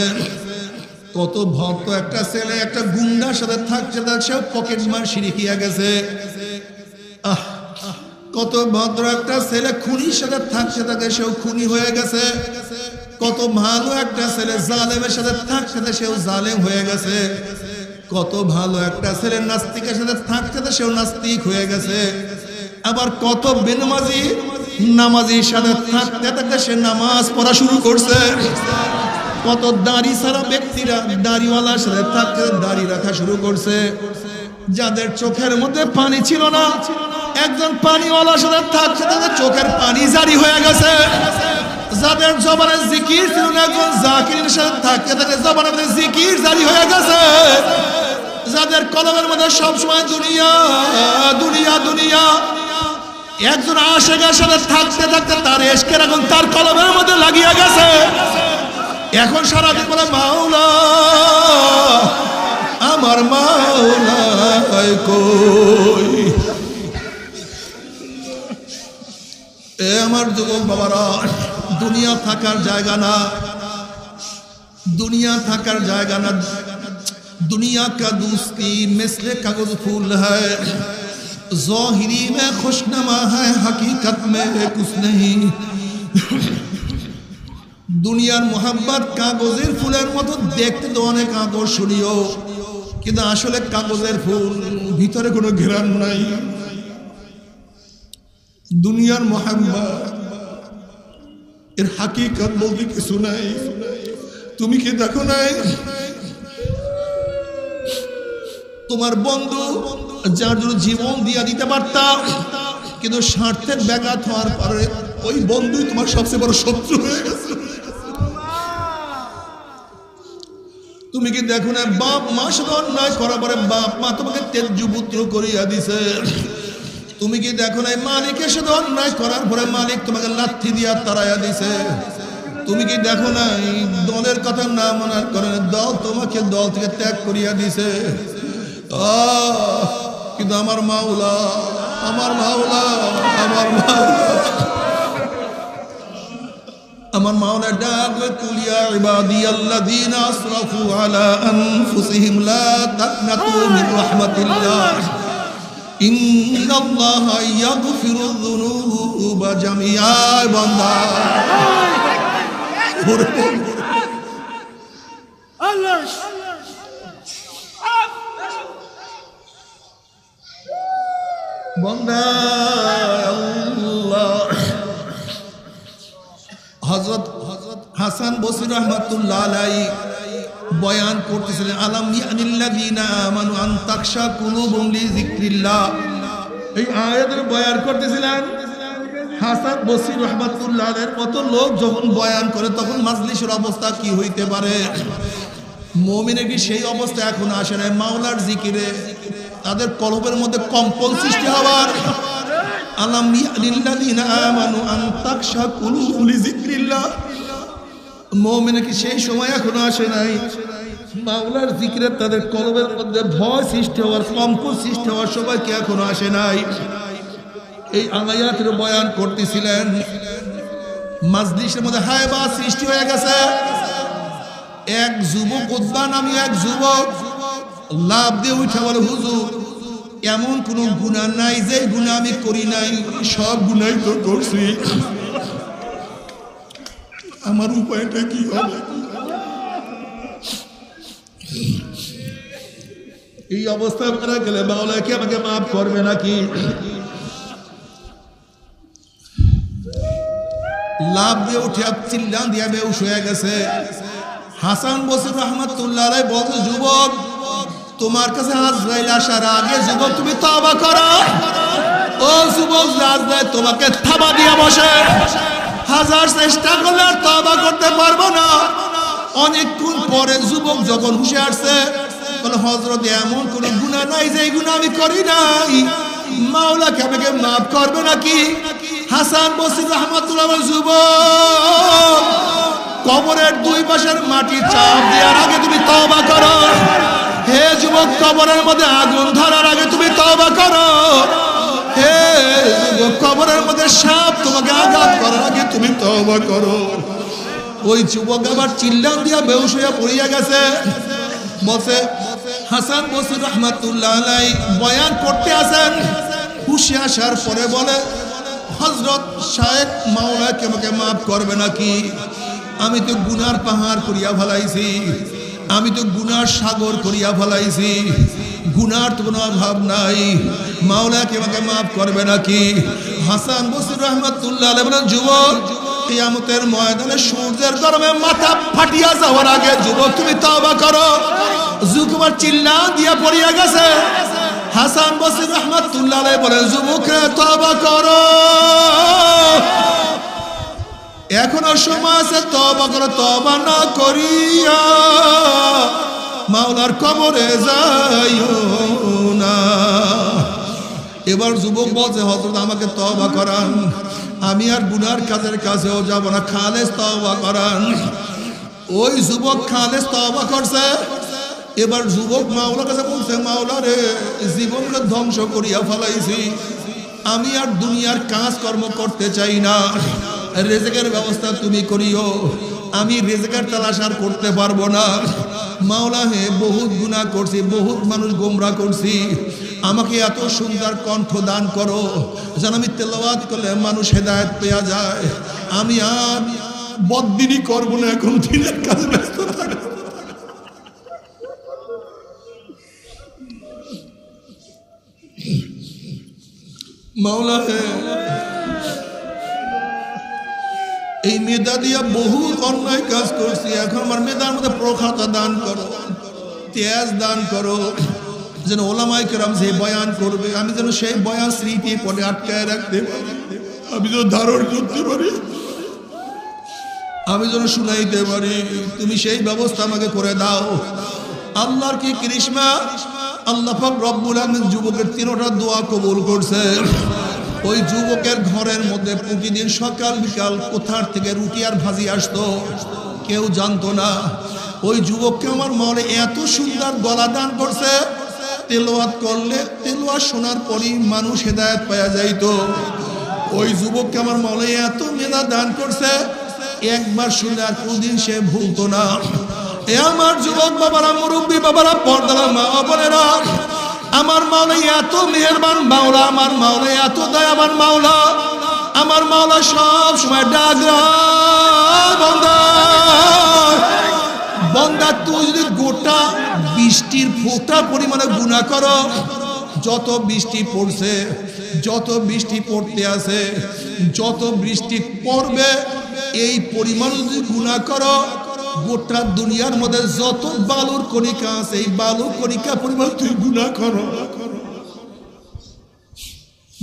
কত ভক্ত একটা ছেলে একটা গুন্ডার সাথে থাকতে সেও পকেট মার শিরিকিয়া গেছে। কত ভদ্র একটা ছেলে খুনির সাথে থাকতে থাকে সেও খুনি হয়ে গেছে। কত ভালো একটা ছেলে জালেমের সাথে থাকতে সেও জালেম হয়ে গেছে। কত ভালো একটা ছেলে নাস্তিকের সাথে থাকতে সেও নাস্তিক হয়ে গেছে। আবার কত বেনামাজি নামাজির সাথে থাকতে থাকতে সে নামাজ পড়া শুরু করছে। কত দাড়ি ছাড়া ব্যক্তিরা দাড়িওয়ালার সাথে থাকতে দাড়ি রাখা শুরু করছে। যাদের চোখের মধ্যে পানি ছিল না, একজন পানিওয়ালার সাথে থাকতে থাকতে চোখের পানি জারি হয়ে গেছে। যাদের জবানে জিকির ছিল না, একজন জাকিরের সাথে থাকতে থাকতে জবানের মধ্যে জিকির জারি হয়ে গেছে। যাদের কলমের মধ্যে সবসময় দুনিয়া দুনিয়া দুনিয়া, একজন আশেকের সাথে থাকতে থাকতে তার এশকের এখন তার কলমের মধ্যে লাগিয়ে গেছে। এখন সারাদিন বলে মাওলা আমার মাওলা কই। এ আমার যুবক বাবারা, দুনিয়া থাকার জায়গা না, দুনিয়া থাকার জায়গা না। दुनिया का दोस्ती मिसले कागज फूल है, ज़ाहिरी में खुशनुमा है, हकीकत में कुछ नहीं। দুনিয়ার মোহাব্বত কাগজের ফুলের মতো দেখতে তো অনেক আকর্ষণীয়, কিন্তু আসলে কাগজের ফুল, ভিতরে কোনো ঘ্রাণ নাই। দুনিয়ার মোহাব্বত এর হাকিকত বলতে কিছু নাই। তুমি কি দেখো নাই তোমার বন্ধু যার জন্য জীবন দিয়া দিতে পারতাম, কিন্তু স্বার্থের ব্যাঘাত হওয়ার পরে ওই বন্ধুই তোমার সবচেয়ে বড় শত্রু হয়ে গেছে। তুমি কি দেখো না বাপ মা সাথে অন্যায় করার পরে বাপ মা তোমাকে তেজ্যপুত্র করিয়া দিছে। তুমি কি দেখো না মালিকের সাথে অন্যায় করার পরে মালিক তোমাকে লাথি দিয়া তাড়াইয়া দিছে। তুমি কি দেখো না দলের কথা না মানার কারণে দল তোমাকে দল থেকে ত্যাগ করিয়া দিছে। কিন্তু আমার মাওলা, আমার মাওলা, আমার মাওলা, আমার মাওলা ডাকবে, কুলিয়া ইবাদিয়াল্লাযীনা আসরাফু আলা আনফুসিহিম লা তাকনাতু মিন রাহমাতিল্লাহ ইন্নাল্লাহা ইয়াগফিরুয যুনুবা জামিআ। বান্দা আল্লাহ বন্দা আল্লাহ। হযরত হাসান বসরি রাহমাতুল্লাহ আলাইহি বয়ান করতেছিলেন, আলাম ইয়ানিল্লাযীনা আমানু আন তাকশা কুলুবুহুম লিযিকরিল্লাহ। এই আয়াতের বয়ান করতেছিলেন হাসান বসরি রাহমাতুল্লাহ আলাইহির মতো লোক যখন বয়ান করে তখন মাজলিসের অবস্থা কি হইতে পারে। মুমিনের কি সেই অবস্থা এখন আসে না? মাওলার জিকিরে তাদের কলবের মধ্যে কম্পন সৃষ্টি হওয়ার। আলাম ইয়ানিল্লাযীনা আমানু আন তাকশা কুলুবুহুম লিযিকরিল্লাহ। মুমিনের কি সেই সময় এখনো আসে নাই? মাওলার জিকিরে তাদের কলবের মধ্যে ভয় সৃষ্টি হওয়ার, কম্পন সৃষ্টি হওয়ার সময় কি এখনো আসে নাই? এই আয়াতের বয়ান করতেছিলেন, মাজলিসের মধ্যে হায়বা সৃষ্টি হয়ে গেছে। এক যুবক, উদ্বা নামী এক যুবক লাভ দিয়ে উঠে বলে, হুজুর এমন কোন গুনাহ নাই যে গুনাহ আমি করি নাই, সব গুনাহই তো করছি, আমার উপায়টা কি হবে? এই অবস্থায় আপনারা গেলে মাওলা কি আমাকে মাফ করবে নাকি? লাভ দিয়ে উঠে চিল্লান দিয়া বেহুশ হয়ে গেছে। হাসান বসরি রাহমাতুল্লাহ আলাইহি বলছে, যুবক তোমার কাছে আজরাইল আসার আগে যুবক তুমি তওবা করো। ও যুবক, আজরাইল তোমাকে থাবা দিয়া বসে, হাজার চেষ্টা করলে আর তওবা করতে পারবো না। অনেকক্ষণ পরে যুবক যখন হুঁশে আসছে, বলে হযরত এমন কোন গুনাহ নাই যে গুনাহ আমি করি নাই, মাওলা কি আমাকে মাফ করবে নাকি? হাসান বসরি রাহমাতুল্লাহ আলাইহি, যুবক কবরের দুই পাশের মাটি চাপ দেওয়ার আগে তুমি তওবা করো। হে যুবক, কবরের মধ্যে আগুন ধরার আগে তুমি তওবা করো। হে যুবক, কবরের মধ্যে সাপ তোমাকে আঘাত করার আগে তুমি তওবা করো। ওই যুবক আবার চিল্লান দিয়া বেহুশ হয়ে পড়িয়া গেছে। বসে হাসান বসরি রাহমাতুল্লাহ আলাইহি বয়ান করতে আসেন, হুঁশে আসার পরে বলে, হযরত শায়েখ মাওলা কি আমাকে মাফ করবে নাকি? আমি তো গুনার পাহাড় করিয়া ফেলাইছি, আমি তো গুনার সাগর করিয়া ফেলাইছি, গুনার তো কোনো অভাব নাই, মাওলা কি আমাকে মাফ করবে নাকি? হাসান বসরি রহমাতুল্লাহ আলাইহি বলেন, যুবক কিয়ামতের ময়দানে সূর্যের গরমে মাথা ফাটিয়া যাওয়ার আগে যুবক তুমি তওবা করো। যুবক চিল্লা দিয়া পড়িয়া গেছে। হাসান বসরি রহমাতুল্লাহ আলাইহি বলেন, যুবকরা তওবা করো, এখনো সময় আছে, তওবা করো। তওবা না করিয়া মাওলার কবরে যাইও না। এবার যুবক বলছে, হযরত আমাকে তওবা করান, আমি আর গুনার কাজের কাছেও যাব না, খালেস তওবা করান। ওই যুবক খালেস তওবা করছে। এবার যুবক মাওলার কাছে বলছে, মাওলা রে, জীবনকে ধ্বংস করিয়া ফেলাইছি, আমি আর দুনিয়ার কাজ কর্ম করতে চাই না, রিজিকের ব্যবস্থা তুমি করিও, আমি রিজিকের তালাশ আর করতে পারবো না। মাওলা হে, বহুত গুনাহ করছি, বহুত মানুষ গোমরা করছি, আমাকে এত সুন্দর কণ্ঠ দান করো যেন আমি তেলাওয়াত করলে মানুষ হেদায়েত পেয়ে যায়। আমি আর বদদিনই করবো না, এখন দিনের কাজে ব্যস্ত থাকবো। মাওলা হে, এই মেধা দিয়া বহু অন্যায় কাজ করছি, এখন আমার মেধার মধ্যে প্রখরতা দান করো, তেজ দান করো, যেন ওলামায়ে কেরাম যে বয়ান করবে আমি যেন সেই বয়ান স্মৃতি পড়ে আটকায় রাখতে পারি, আমি যেন ধারণ করতে পারি, আমি যেন শুনাইতে পারি। তুমি সেই ব্যবস্থা আমাকে করে দাও। আল্লাহর কি করিশ্মা, আল্লাহ পাক রব্বুল আলামিন যুবকের 3টা দোয়া কবুল করছে। ওই যুবকের ঘরের মধ্যে প্রতিদিন সকাল বিকাল কোথার থেকে রুটি আর ভাজি আসতো, কেউ জানতো না। ওই যুবককে আমার মনে এত সুন্দর গলা দান করছে, তেলাওয়াত করলে তেলাওয়াত শোনার পরই মানুষ হেদায়েত পাওয়া যাইতো। ওই যুবককে আমার মনে এত মেধা দান করছে, একবার শুনলে আর কোনদিন সে ভুলতো না। এ আমার যুবক বাবারা, মুরব্বী বাবারা, পর্দার মা বোনেরা, আমার মাওলা এত মেহেরবান মাওলা, আমার মাওলা এত দয়াবান মাওলা, আমার মাওলা সব সময় ডাকরা, বান্দা বান্দা, তুই যদি গোটা বৃষ্টির ফোঁটা পরিমাণে গুনাহ করো, যত বৃষ্টি পড়ছে, যত বৃষ্টি পড়তে আছে, যত বৃষ্টি পড়বে, এই পরিমাণ যদি গুনাহ করো, গোটা দুনিয়ার মধ্যে যত বালুর কণিকা আছে, এই বালুর কণিকা পরিমাণ তুই গুনাহ করো।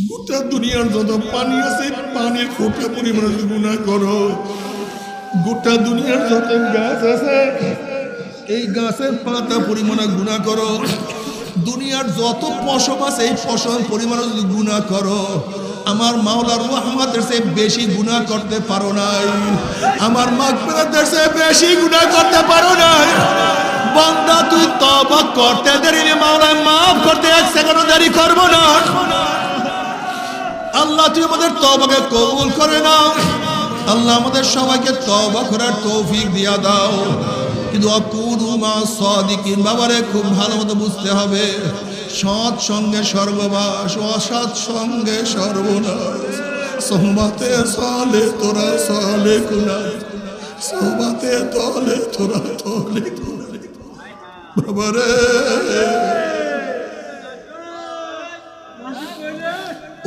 গোটা দুনিয়ার যত পানি আছে, পানির ফোঁটা পরিমাণ গুনাহ করো। গোটা দুনিয়ার যত গাছ আছে, এই গাছের পাতা পরিমাণে গুনাহ করো। দুনিয়ার যত ফসল আছে, এই ফসল পরিমাণে যদি গুনাহ করো, আমার মাওলার রহমতের চেয়ে বেশি গুনাহ করতে পারো নাই, আমার মাগফিরাতের চেয়ে বেশি গুনাহ করতে পারো নাই। বান্দা তুই তওবা করতে দেরি নেই, মাওলা মাফ করতে এক সেকেন্ডও দেরি করবো না। আল্লাহ তুই আমাদের তওবাকে কবুল করে নাও। আল্লাহ আমাদের সবাইকে তওবা করার তৌফিক দিয়া দাও। কিন্তু আকুনু মা সাদিকিন, বাবারে খুব ভালো মতো বুঝতে হবে, সৎ সঙ্গে স্বর্গবাস, অসৎ সঙ্গে সর্বনাশ। সোহবাতে সালে তোরা সালে কুনা, সোহবাতে তলে তোরা তলে কুনা। বাবারে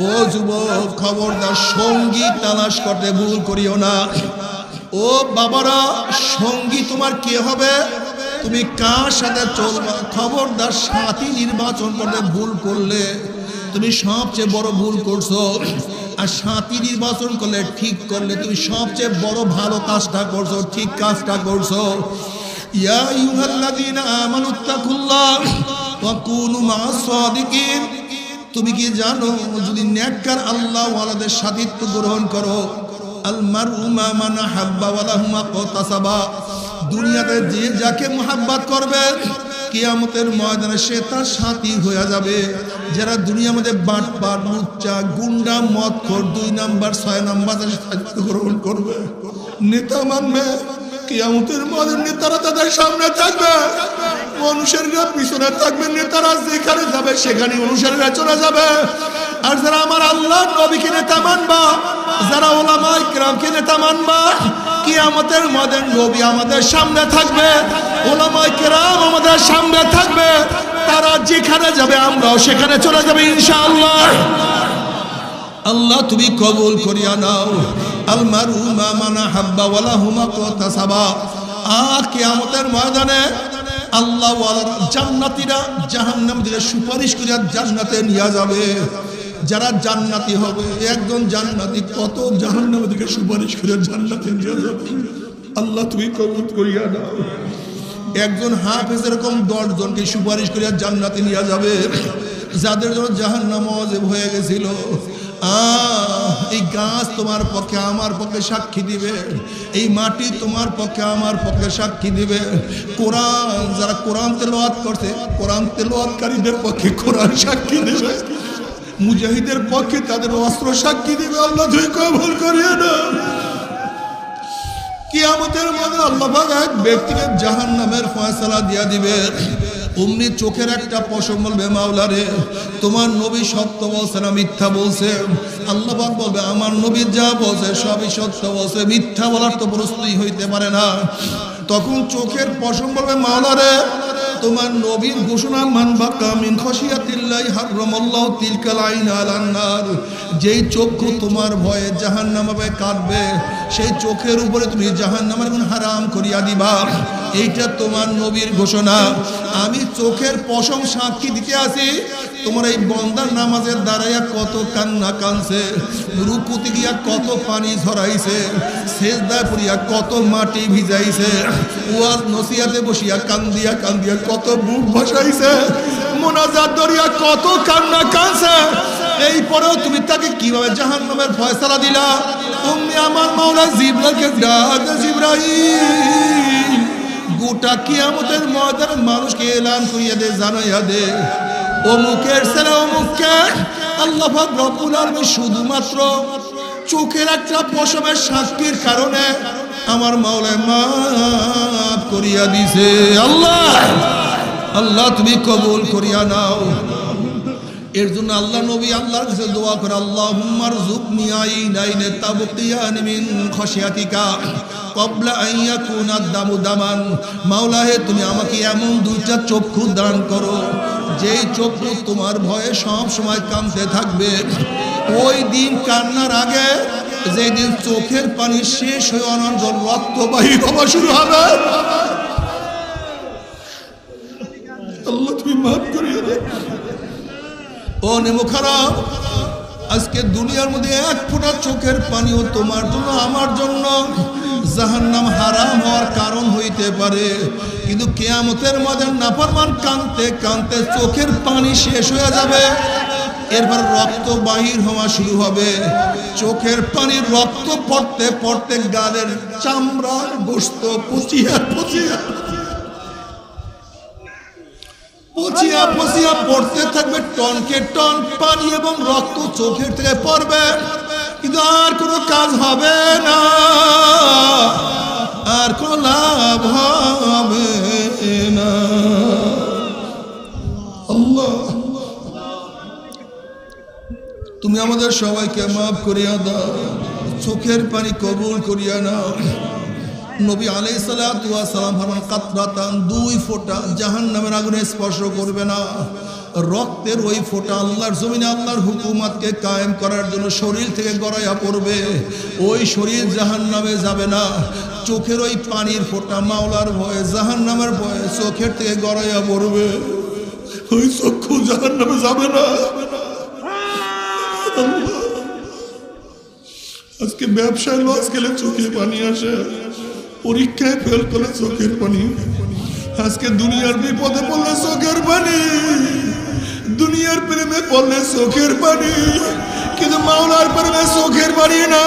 ও যুবক, খবরদার সঙ্গী তালাশ করতে ভুল করিও না। ও বাবারা, সঙ্গী তোমার কে হবে, তুমি কার সাথে চলবা, খবরদার সাথী নির্বাচন করতে ভুল করলে তুমি সবচেয়ে বড় ভুল করছো। আর সাথী নির্বাচন করলে ঠিক করলে তুমি সবচেয়ে বড় ভালো কাজটা করছো, ঠিক কাজটা করছো। ইয়া আইয়ুহাল্লাযীনা আমানুত্তাকুল্লাহ ওয়া কুনু মা'আস সাদিকিন। তুমি কি জানো, যদি নেককার আল্লাহ ওয়ালাদের সাথীত্ব গ্রহণ করো, আল মারউ মা মান হাব্বা ওয়া লাহু মা কাতাসাবা, দুনিয়াতে যে যাকে মুহাব্বত করবে, কিয়ামতের ময়দানে সে তার সাথী হয়ে যাবে। যারা দুনিয়ার মধ্যে বাটপার, লুচ্চা, গুন্ডা, মদখোর, 2 নাম্বার 6 নাম্বারের সাথীত্ব গ্রহণ করবে, নেতা মানবে, কিয়ামতের ময়দানে নেতারা তাদের সামনে থাকবে, অনুসারীরা পিছনে থাকবে, নেতারা যেখানে যাবে সেখানে অনুসারীরা চলে যাবে। আর যারা আমার আল্লাহ নবীকে নেতা মানবা, যারা ওলামায়ে কেরামকে নেতা মানবা, কিয়ামতের ময়দানে নবী আমাদের সামনে থাকবে, ওলামায়ে কেরাম আমাদের সামনে থাকবে, তারা যেখানে যাবে আমরাও সেখানে চলে যাবে ইনশাআল্লাহ। আল্লাহ তুমি কবুল করিয়া নাও। আল মারু মা মান হাব্বা ওয়া লাহু মা কাতাসাবা। কিয়ামতের ময়দানে আল্লাহ ওয়ালারা জান্নাতীরা জাহান্নামীদের সুপারিশ করিয়া জান্নাতে নিয়ে যাবে। যারা জান্নাতি হবে, একজন জান্নাতি কত জাহান্নামীদেরকে সুপারিশ করিয়া জান্নাতে নিয়ে যাবে। আল্লাহ তুমি কবুল করিয়া নাও। একজন হাফেজ এরকম 10 জনকে সুপারিশ করিয়া জান্নাতে নিয়ে যাবে, যাদের জন্য জাহান্নাম ওয়াজিব হয়ে গেছিল। এই গাছ তোমার পক্ষে আমার পক্ষে সাক্ষী দিবে, এই মাটি তোমার পক্ষে আমার পক্ষে সাক্ষী দিবে। কোরআন যারা কোরআন তেলাওয়াত করছে, কোরআন তেলাওয়াতকারীদের পক্ষে কোরআন সাক্ষী দিবে, মুজাহিদের পক্ষে তাদের অস্ত্র সাক্ষী দিবে। আল্লাহ তুই কবুল করিয়া নাও। কিয়ামতের মধ্যে আল্লাহ পাক এক ব্যক্তিকে জাহান্নামের ফয়সালা দিয়া দিবে। অমনি চোখের একটা পশম বলবে, মাওলা রে তোমার নবী সত্য বলছে না মিথ্যা বলছে? আল্লাহ পাক বলবে, আমার নবী যা বলছে সবই সত্য বলছে, মিথ্যা বলার তো প্রশ্নই হইতে পারে না। তখন চোখের পশম বলবে, মাওলা রে তোমার নবীর ঘোষণা, মান বাকা মিন খাশিয়াতিল্লাহি হারামাল্লাহু তিলকাল আইন আলান নার। যেই চক্ষু তোমার ভয়ে জাহান্নামে কাঁদবে, সেই চোখের উপরে তুমি জাহান্নামের আগুন হারাম করিয়া দিবা। এইটা তোমার নবীর ঘোষণা। আমি চোখের পশম সাক্ষী দিতে আসি, তোমার এই বন্দার নামাজের দাঁড়াইয়া কত কান্না কানছে, রুকুতে গিয়া কত পানি ঝরাইছে, সেজদায় পড়িয়া কত মাটি ভিজাইছে, ওয়াজ নসিহাতে বসিয়া কান্দিয়া কান্দিয়া কত বুক ভাসাইছে, মোনাজাত দরিয়া কত কান্না কানছে। এই পরেও তুমি তাকে কিভাবে জাহান্নামের ফয়সালা দিলা? তুমি আমার মাওলা জিবরাইলকে ডাক, জিবরাইল গোটা কিয়ামতের ময়দানে মানুষকে এলান করিয়া দে, জানাইয়া দে, অমুকের ছেলে অমুককে আল্লাহ পাক রব্বুল আলামিন শুধুমাত্র চোখের একটা পশমের সাক্ষীর কারণে আমার মাওলায় মাফ করিয়া দিছে। আল্লাহ আল্লাহ তুমি কবুল করিয়া নাও। এর জন্য আল্লাহ নবী আল্লাহর কাছে দোয়া করে, আল্লাহুম্মা রযুকনি আইনাইনে তাবকিয়ান মিন খাশিয়াতিকা ক্বাবলা আন ইয়াকুনা দামু দামান। মাওলা হে তুমি আমাকে এমন দুইটা চক্ষু দান করো, যেই চক্ষু তোমার ভয়ে সব সময় কাঁদতে থাকবে। ওই দিন কান্নার আগে, যেই দিন চোখের পানি শেষ হয়ে অনর্গল রক্ত বাহির হওয়া শুরু হবে, আল্লাহ তুমি মাফ করিয়া দাও। ও নেমুখারাম, আজকে দুনিয়ার মধ্যে এক ফোঁটা চোখের পানিও তোমার জন্য আমার জন্য জাহান্নাম হারাম হওয়ার কারণ হইতে পারে, কিন্তু কিয়ামতের মধ্যে নাফরমান কাঁদতে কাঁদতে চোখের পানি শেষ হয়ে যাবে, এরপর রক্ত বাহির হওয়া শুরু হবে। চোখের পানির রক্ত পড়তে পড়তে গালের চামড়া গোশত পচিয়া পচিয়া পচিয়া পচিয়া পড়তে থাকবে, টনকে টন পানি এবং রক্ত চোখের থেকে পড়বে, কিন্তু আর কোনো কাজ হবে না, আর কোনো লাভ হবে না। আল্লাহ তুমি আমাদের সবাইকে মাফ করিয়া দাও, চোখের পানি কবুল করিয়া নাও। নবী আলাইহিস সালাতু ওয়াস সালাম ফরমান, কাতরাতান, 2 ফোঁটা জাহান্নামের আগুনে স্পর্শ করবে না। রক্তের ওই ফোঁটা আল্লাহর জমিনে আল্লাহর হুকুমতকে কায়েম করার জন্য শরীর থেকে গড়াইয়া পড়বে, ওই শরীর জাহান্নামে যাবে না। চোখের ওই পানির ফোঁটা মাওলার ভয়ে, জাহান্নামের ভয়ে চোখের থেকে গড়াইয়া পড়বে, ওই চক্ষু জাহান্নামে যাবে না। আজকে ব্যবসায় লস গেলে চোখের পানি আসে, পরীক্ষায় ফেল করলে চোখের পানি, আজকে দুনিয়ার বিপদে পড়লে চোখের পানি, দুনিয়ার প্রেমে পড়লে চোখের পানি, কিন্তু মাওলার প্রেমে চোখের পানি না,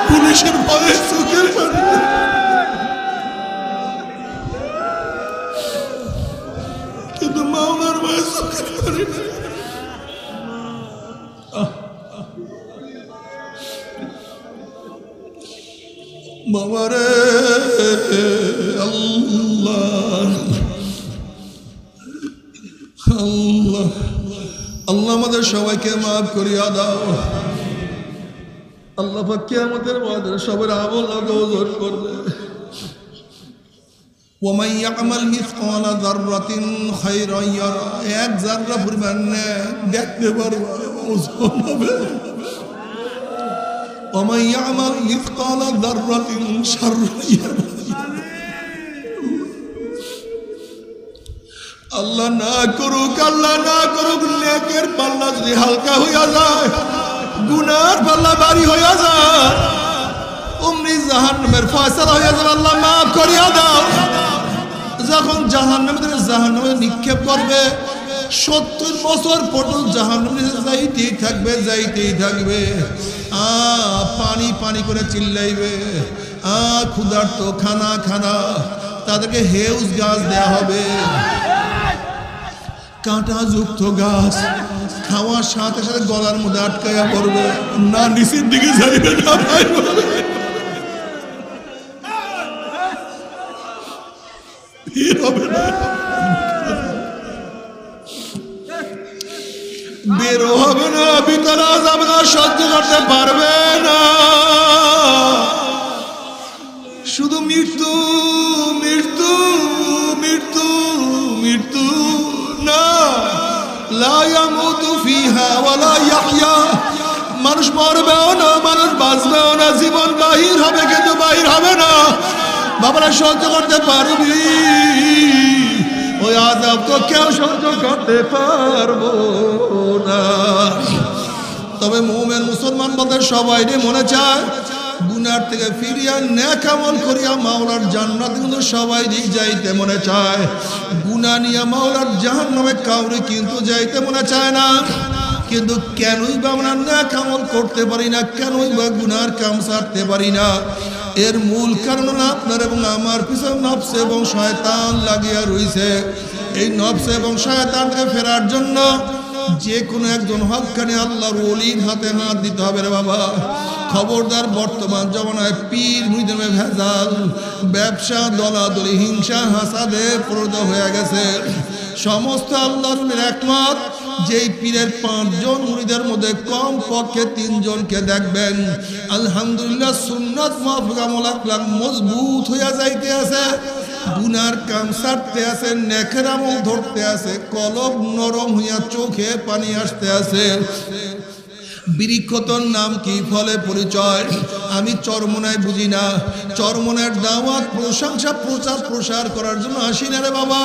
পুলিশের ভয়ে চোখের পানি, কিন্তু মাওলার ভয়ে চোখের পানি না। বাবারে আল্লাহ আল্লাহ আল্লাহ আমাদের সবাইকে মাফ করিয়া দাও। আল্লাহ পাক কিয়ামতের ময়দানে সবার আমল ওজন করবে। ওয়ামান ইয়ামাল মিসকালা যাররাতিন খায়রান ইয়ারা, এক যাররা পরিমাণ দেখতে পারবা ওজন হবে। ওয়ামান ইয়ামাল মিসকালা যাররাতিন শাররান ইয়ারা। আল্লাহ না করুক, আল্লাহ না করুক, নেকের পাল্লা যদি হালকা হইয়া যায়, গুনার পাল্লা ভারী হইয়া যায়, অমনি জাহান্নামের ফয়সালা হইয়া যাবে। আল্লাহ মাফ করিয়া দাও। যখন জাহান্নামে নিক্ষেপ করবে, 70 বছর পর্যন্ত জাহান্নামে যাইতেই থাকবে, যাইতেই থাকবে। পানি পানি করে চিল্লাইবে, ক্ষুধার্ত, খানা খানা। তাদেরকে হেউজ গাছ দেয়া হবে, কাঁটাযুক্ত গাছ। খাওয়ার সাথে সাথে গলার মধ্যে আটকাইয়া পড়বে, না নিচের দিকে যাইবে না বেরো হবে না, ভিতরে যাবে না, সহ্য করতে পারবে না। শুধু মৃত্যু মৃত্যু মৃত্যু মৃত্যু না। লা ইয়ামুতু ফিহা ওয়ালা ইয়াহইয়া। মানুষ মরবেও না, মানুষ বাঁচবেও না, জীবন বাহির হবে কিন্তু বাহির হবে না। বাবারা সহ্য করতে পারবি? ওই আযাব তো কেউ সহ্য করতে পারবো না। তবে মুমিন মুসলমান বলতে সবাই মনে চায় গুনার থেকে ফিরিয়া নেক আমল করিয়া মাওলার জান্নাতে কিন্তু সবাই যাইতে মনে চায়। গুনাহ নিয়ে মাওলার জাহান্নামে কাউরে কিন্তু যাইতে মনে চায় না। কিন্তু কেনই বা আমরা নেক আমল করতে পারি না, কেনই বা গুনার কাম ছাড়তে পারি না? এর মূল কারণ হলো আপনার এবং আমার পিছনে নফস এবং শয়তান লাগিয়া রইছে। এই নফস এবং শয়তান থেকে ফেরার জন্য যে কোনো একজন হক্কানি আল্লাহর ওলির হাতে হাত দিতে হবে রে বাবা। খবরদার, বর্তমান জমানায় পীর মুরিদে ভেজাল, ব্যবসা, দলাদলি, হিংসা, হাসাদে পরিণত হয়ে গেছে। সমস্ত আল্লাহর ওলির একমত, যেই পীরের 5 জন মুরিদের মধ্যে কম পক্ষে 3 জনকে দেখবেন আলহামদুলিল্লাহ সুন্নাত মাফিক আমল আখলাক মজবুত হইয়া যাইতে আছে, গুনার কাম ছাড়তে আছে, নেকের আমল ধরতে আছে, কলব নরম হইয়া চোখে পানি আসতে আছে। বৃক্ষতর নাম কি, ফলে পরিচয়। আমি চরমনায় বুঝি না, চরমনার দাওয়াত, প্রশংসা, প্রচার প্রসার করার জন্য আসি না রে বাবা।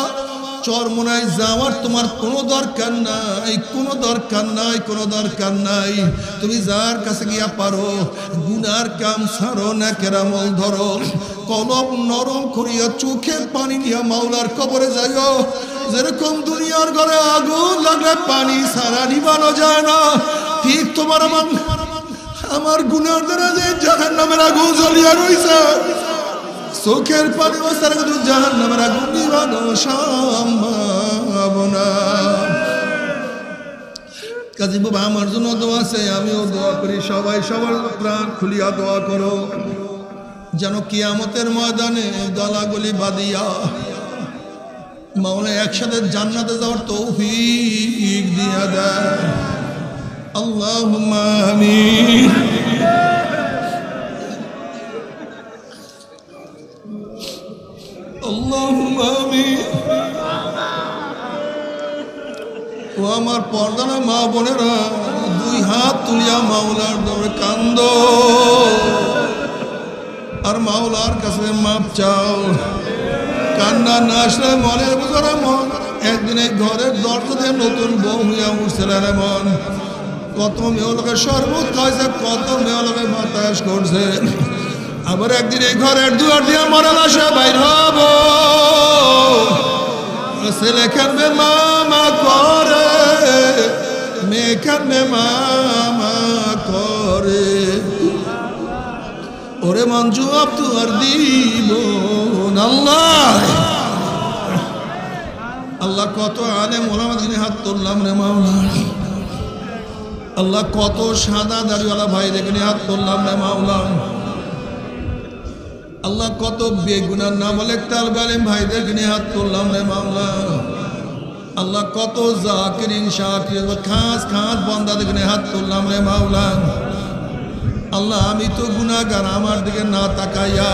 চরমনায় যাওয়ার তোমার কোনো দরকার নাই, কোনো দরকার নাই, কোনো দরকার নাই। তুমি যার কাছে গিয়া পারো গুনার কাম ছাড়ো, নেকের আমল ধরো, কলব নরম করিয়া চোখের পানি নিয়ে মাওলার কবরে যাইও। যেরকম দুনিয়ার ঘরে আগুন লাগলে পানি ছাড়া নিবানো যায় না, ঠিক তোমার আমার গুনার দ্বারা যে জাহান্নামের আগুন জ্বলিয়া রইছে, চোখের পানি ছাড়া কিন্তু জাহান্নামের আগুন নিবানো সম্ভব না। কাজী বাবা আমার জন্য দোয়া আছে, আমিও দোয়া করি। সবাই সবার প্রাণ খুলিয়া দোয়া করো, যেন কিয়ামতের ময়দানে গলাগলি বাঁধিয়া মাওলা একসাথে জান্নাতে যাওয়ার তৌফিক দিয়া দেয়। আল্লাহুম্মা আমিন। আল্লাহুম্মা আমিন। ও আমার পর্দানা মা বোনেরা, 2 হাত তুলিয়া মাওলার দরবারে কান্দো আর মাওলার কাছে মাপ চাও। কান্না না আসলে মনের ভিতরে মন একদিন এই ঘরের দরজা দিয়ে নতুন বউ হইয়া উঠছে রে মন। কত মেয়ে লোকে শরবত খাইছে, কত মেয়ে লোকে বাতাস করছে, আবার একদিন এই ঘরের দুয়ার দিয়ে মরা লাশে বাইর হব। ছেলে কানবে মামা করে, মেয়ে কানবে মামা করে, ওরে মন জবাব তো আর দিব না। আল্লাহ কত আলেম ওলামা দিনে হাত তুললাম রে মাওলা। আল্লাহ কত সাদা দাড়িওয়ালা ভাই দেখে হাত তুললাম রে মাওলা। আল্লাহ কত বেগুনার নাম বলে তালবে আলেম ভাইদেরকে নিয়ে হাত তুললাম রে মাওলা। আল্লাহ কত জাকিরিন শাকির খাস খাস বান্দাদেরকে নিয়ে হাত তুললাম রে মাওলা। আল্লাহ আমি তো গুনাহগার, আমার দিকে না তাকাইয়া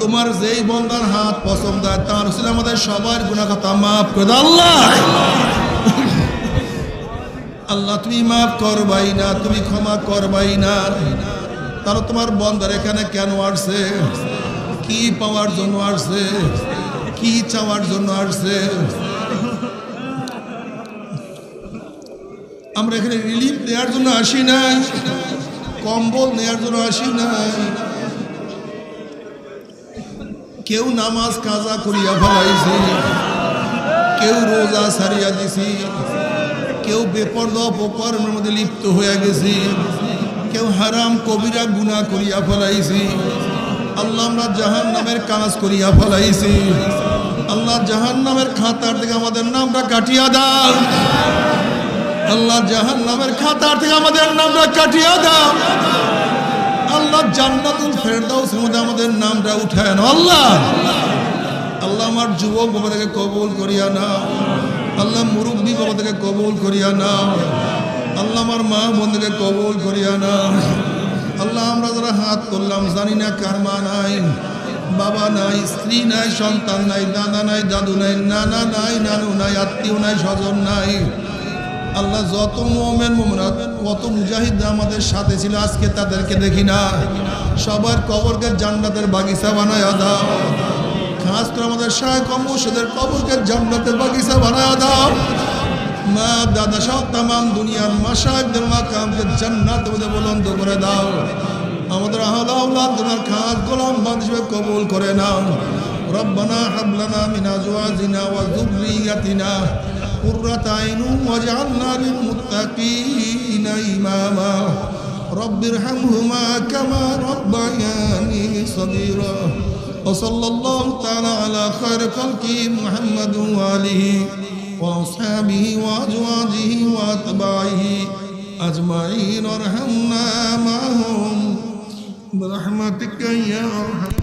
তোমার যেই বন্দার হাত পছন্দ হয় তার ছিল আমাদের সবার গুনাহ খাতা মাফ করে দাও আল্লাহ। আল্লাহ তুমি মাফ করবাই না, তুমি ক্ষমা করবাই না। তারা তোমার বন্দার এখানে কেন আসছে, কি পাওয়ার জন্য আসছে, কি চাওয়ার জন্য আসছে? আমরা এখানে রিলিফ নেওয়ার জন্য আসি নাই, কম্বল নেওয়ার জন্য আসি নাই। কেউ নামাজ কাজা করিয়া ফেলাইছি, কেউ রোজা সারিয়া দিছি, কেউ বেপরদা অপকর্মের মধ্যে লিপ্ত হয়ে গেছি, কেউ হারাম কবিরা গুনাহ করিয়া ফেলাইছি। আল্লাহ আমরা জাহান্নামের কাজ করিয়া ফেলাইছি। আল্লাহ জাহান্নামের খাতার থেকে আমাদের নামটা কাটিয়া দাও। আল্লাহ জাহান্নামের খাতার থেকে আমাদের নামটা কাটিয়া দাও। আল্লাহ জান্নাতুল ফেরদাউসের মধ্যে আমাদের নামটা উঠায় নাও আল্লাহ। আল্লাহ আমার যুবক বাবাদেরকে কবুল করিয়া নাও। আল্লাহ মুরব্বী বাবাদেরকে কবুল করিয়া নাও। আল্লাহ আমার মা বোনদেরকে কবুল করিয়া নাও। আল্লাহ আমরা যারা হাত করলাম জানি না কার মা নাই, বাবা নাই, স্ত্রী নাই, সন্তান নাই, দাদা নাই, দাদু নাই, নানা নাই, নানু নাই, আত্মীয় নাই, স্বজন নাই। আল্লাহ যত মুমিন মুমিনাত কত মুজাহিদ আমাদের সাথে ছিল আজকে তাদেরকে দেখি না, সবার কবরকে জান্নাতের বাগিচা বানায়া দাও। খাস করে আমাদের শায়েখ ও মুর্শিদের কবরকে জান্নাতের বাগিচা বানায়া দাও। মা দাদা সহ তামাম দুনিয়ার মাশায়েখদের মাকামকে জান্নাতের মধ্যে বুলন্দ করে দাও। আমাদের আহলে আওলাদ তোমার খাস গোলাম বান্দা হিসেবে কবুল করে নাও। রব্বানা হাব লানা মিন আজওয়াজিনা ওয়া যুররিয়াতিনা قرة عين واجعلنا للمتقين إماما رب ارحمهما كما ربياني صغيرا وصلى الله تعالى على خير خلقه محمد وآله وأصحابه وأزواجه وأتباعه أجمعين وارحمنا معهم برحمتك يا أرحم